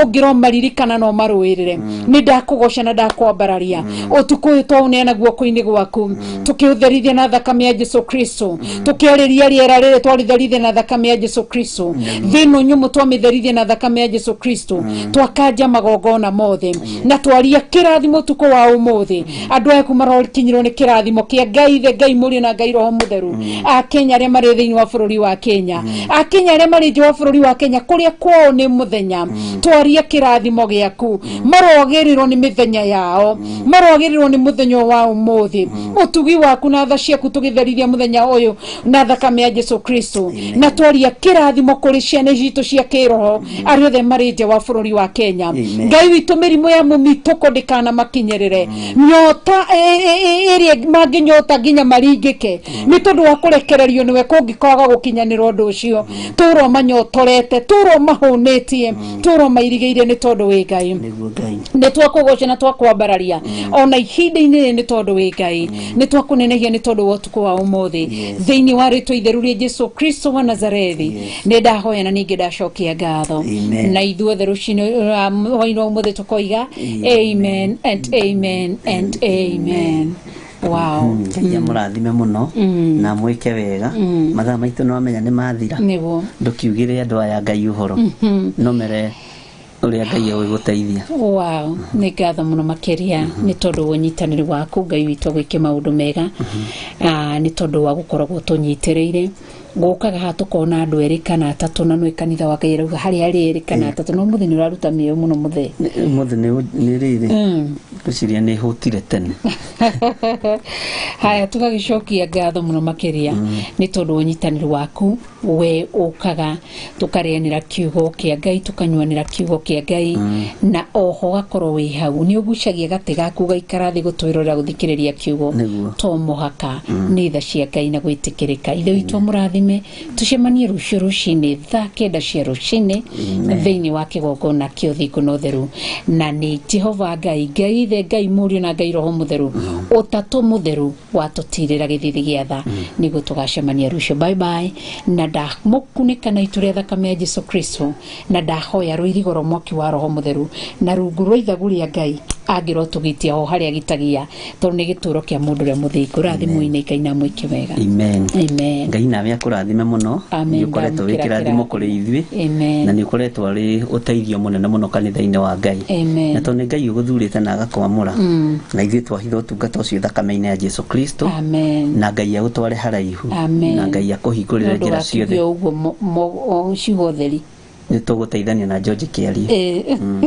ungiro maririkana no marwirire ni ndakugoca na ndakwambararia utuku twaunena guoko-ini gwaku tukiutherithia na thakame ya Jesu Kristo tukiariria riera riri twaritherithia na thakame ya Jesu Kristo thino nyumu twamitherithia na thakame ya Jesu Kristo twakanja magongona mothe na twaria kirathimo tuko wa umuthi andu aya kumarorkinyirwo ni kirathimo kia Ngai the Ngai muri na Ngai roho mutheru a Kenya aria mari thiini wa bururi wa Kenya a Kenya aria mari nja wa bururi wa Kenya kuria kwao ni muthenya twaria kirathimo giaku marogerirwo ni mithenya yao marogerirwo ni muthenya wa umuthi utugi waku na tha ciaku tugitherithia muthenya uyu na thakame ya Jesu Kristo na twaria kirathimo kuri ciana citũ cia kiroho ari othe mari nja wa bururi wa Kenya Ngai witu mirimu ya mumituko ndikana makinyerere nyota iri manginyota nginya maringike ni tondu wa kurekererio niwe kungikaga gukinyanira undu ucio turo manyotorete turo mahunetie turo mairigeire ni tondu wi Ngai ni twakugoca na twakwambararia ona ihinda-ini ni tondu wi Ngai ni twakunenehia ni tondu wa utuku wa umuthi thiini wa ritwa itheru ria Jesu Kristo wa Nazarethi ni ndahoya na ningi ndacokia ngatho na ithuothe rucini hoino umuthi tukoiga amen and amen and amen. Wow. Ngai amurathime muno na mwike wega mathaa maitu no amenya ni mathira ndukiugire andu aya Ngai uhoro no mere uria Ngai agiguteithia. Wow, ni ngatho muno makiria ni tondu wa unyitaniri waku Ngai witu gwike maundu mega ni tondu wa gukoragwo tunyitireire gukaga hatukona andu eri kana atatu na no kanitha wa Ngai rauga hari ari eri kana atatu no muthi ni uraruta mio muno muthi ni riri kuciria ni hutire tene haya tugagicokia ngatho muno makiria ni tondu wa unyitaniri waku we ukaga tukarianira kiugo kia Ngai tukanywanira kiugo kia Ngai na oho gakorwo wi hau ni ugucagia gati gaku gaikara thi gutwirorera guthikiriria kiugo to muhaka ni tha cia Ngai na gwitikirika ithe witu murathime tucemanie rucio rucini thaa 9 cia rucini thiini wa kigongona kio thiko no theru na ni Jehova Ngai Ngai the Ngai murio na Ngai roho mutheru utatu mutheru watutirira githithi gia tha niguo tugacemania rucio bye bye na ndamukunika na itu ria thakame ya Jesu Kristo na ndahoya ruirigoro mwaki wa roho mutheru na rungu rwa ithagu ria Ngai agirwo tugitia ho haria gitagia tondu ni gituro kia mundu ria muthingu rathimu-ini ikaina mwike wega. Amen. Amen. Ngai nawe akurathime muno ni ukoretwo wi kirathimo kuri ithui na ni ukoretwo ari uteithio munene muno kanitha-ini wa Ngai na tondu Ngai uguthurite na agakwamura na ithui twahitha utungata ucio thakame-ini ya Jesu Kristo na Ngai agutware haraihu na Ngai akuhingurire njira ciothe uguo ciugo theri nituguteithania na George Kiari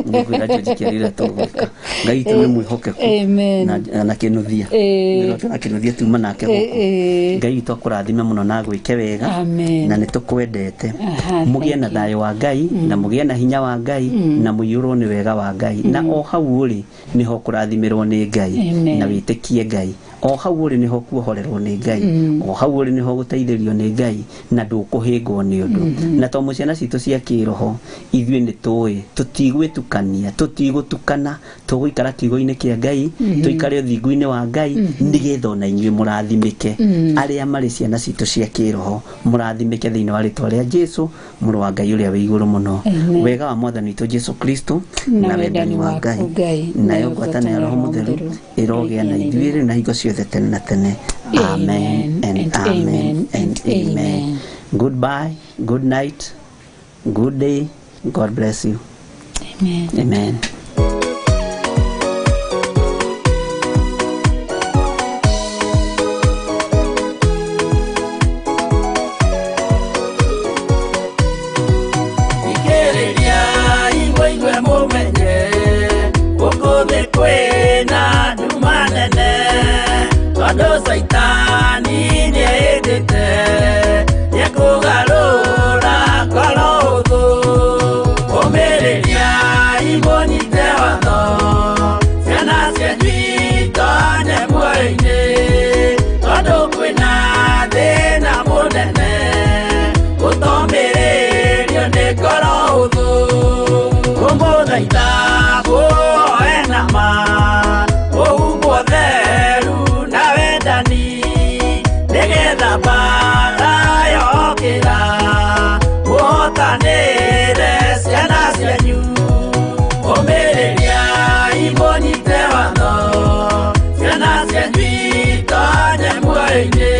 ngwira George Kiari ra tugwika Ngai tu mwihokeku na kinuthia na kinuthia tuma nake guku Ngai tu akurathime muno na gwike wega na nitukwendete mugie na thayo wa Ngai na mugie na hinya wa Ngai na muyurwo ni wega wa Ngai na o hau uri niho kurathimirwo ni Ngai na witikie Ngai o hau uri niho kuohorerwo ni Ngai o hau uri niho guteithirio ni Ngai na ndukuhingwo ni undu na to muciana citu cia kiroho ithui ni tuwi tutigwitukania tutigutukana tuguikara kiugo-ini kia Ngai tuikare uthingu-ini wa Ngai nigetha ona inyuĩ murathimike aria mari ciana citu cia kiroho murathimike thiini wa ritwa ria Jesu muru wa Ngai uria wi iguru muno wega wa mwathani witu Jesu Kristo na wendani wa Ngai na yo ngwatanĩro ya roho mutheru irogia na ithuĩ na hingo ciothe tene na tene. Amen and amen and amen. Goodbye, good night, good day. God bless you. Amen. Amen. Ando saitani ni edete ya kugarura kalodo omereria iboni tewano sana sejita ne muine ando kwena de na monene utomereria ne kalodo como daita bo enama o poderu Negeda para yokira Wotanere siana sianyu Omereria iboni tewano Siana sianjuita nemuaine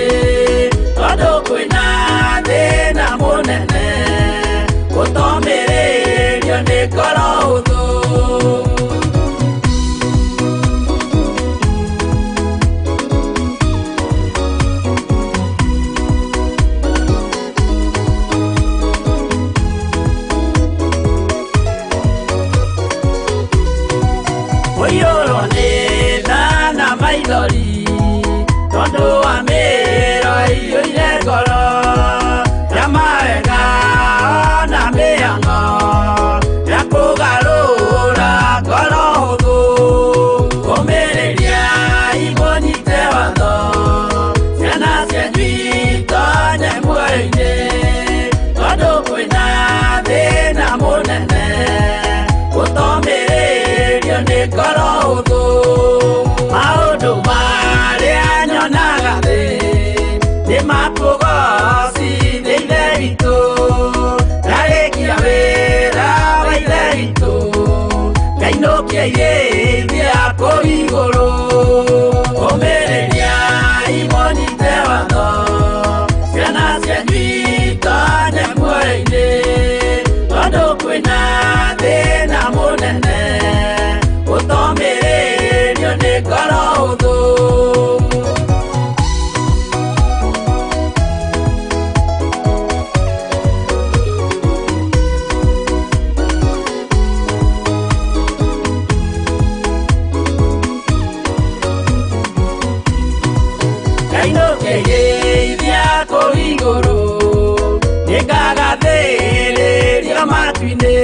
Todo kwena dena monene Otomereria nekoro udu Tondo amero iyo ilegoro Yamaega na meango Yakugarura korodo Omereria iboni tewado Siana sianjuita nemuaine Tondo kwena dena monene Utomereria nekorodo Maodo maria nyonaga de mapogosi de ilerito Tarekia vera wa ilerito Kaino kia iredia koigoro Omereria imoni tewano Siana sianjuita nemuaine Tondo kwena dena monene Utomereria nekorodo Kaino keye dia koigoro Nekagathele ria matuine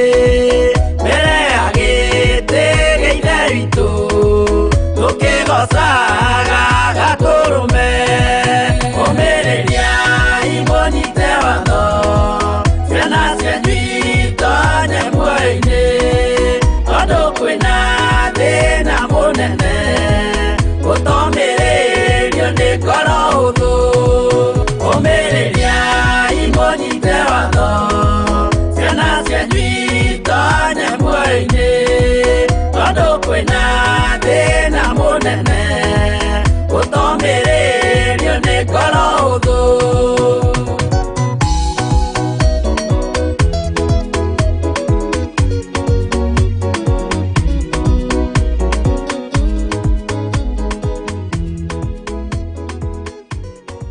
Mere agete geitherito Tukigosaga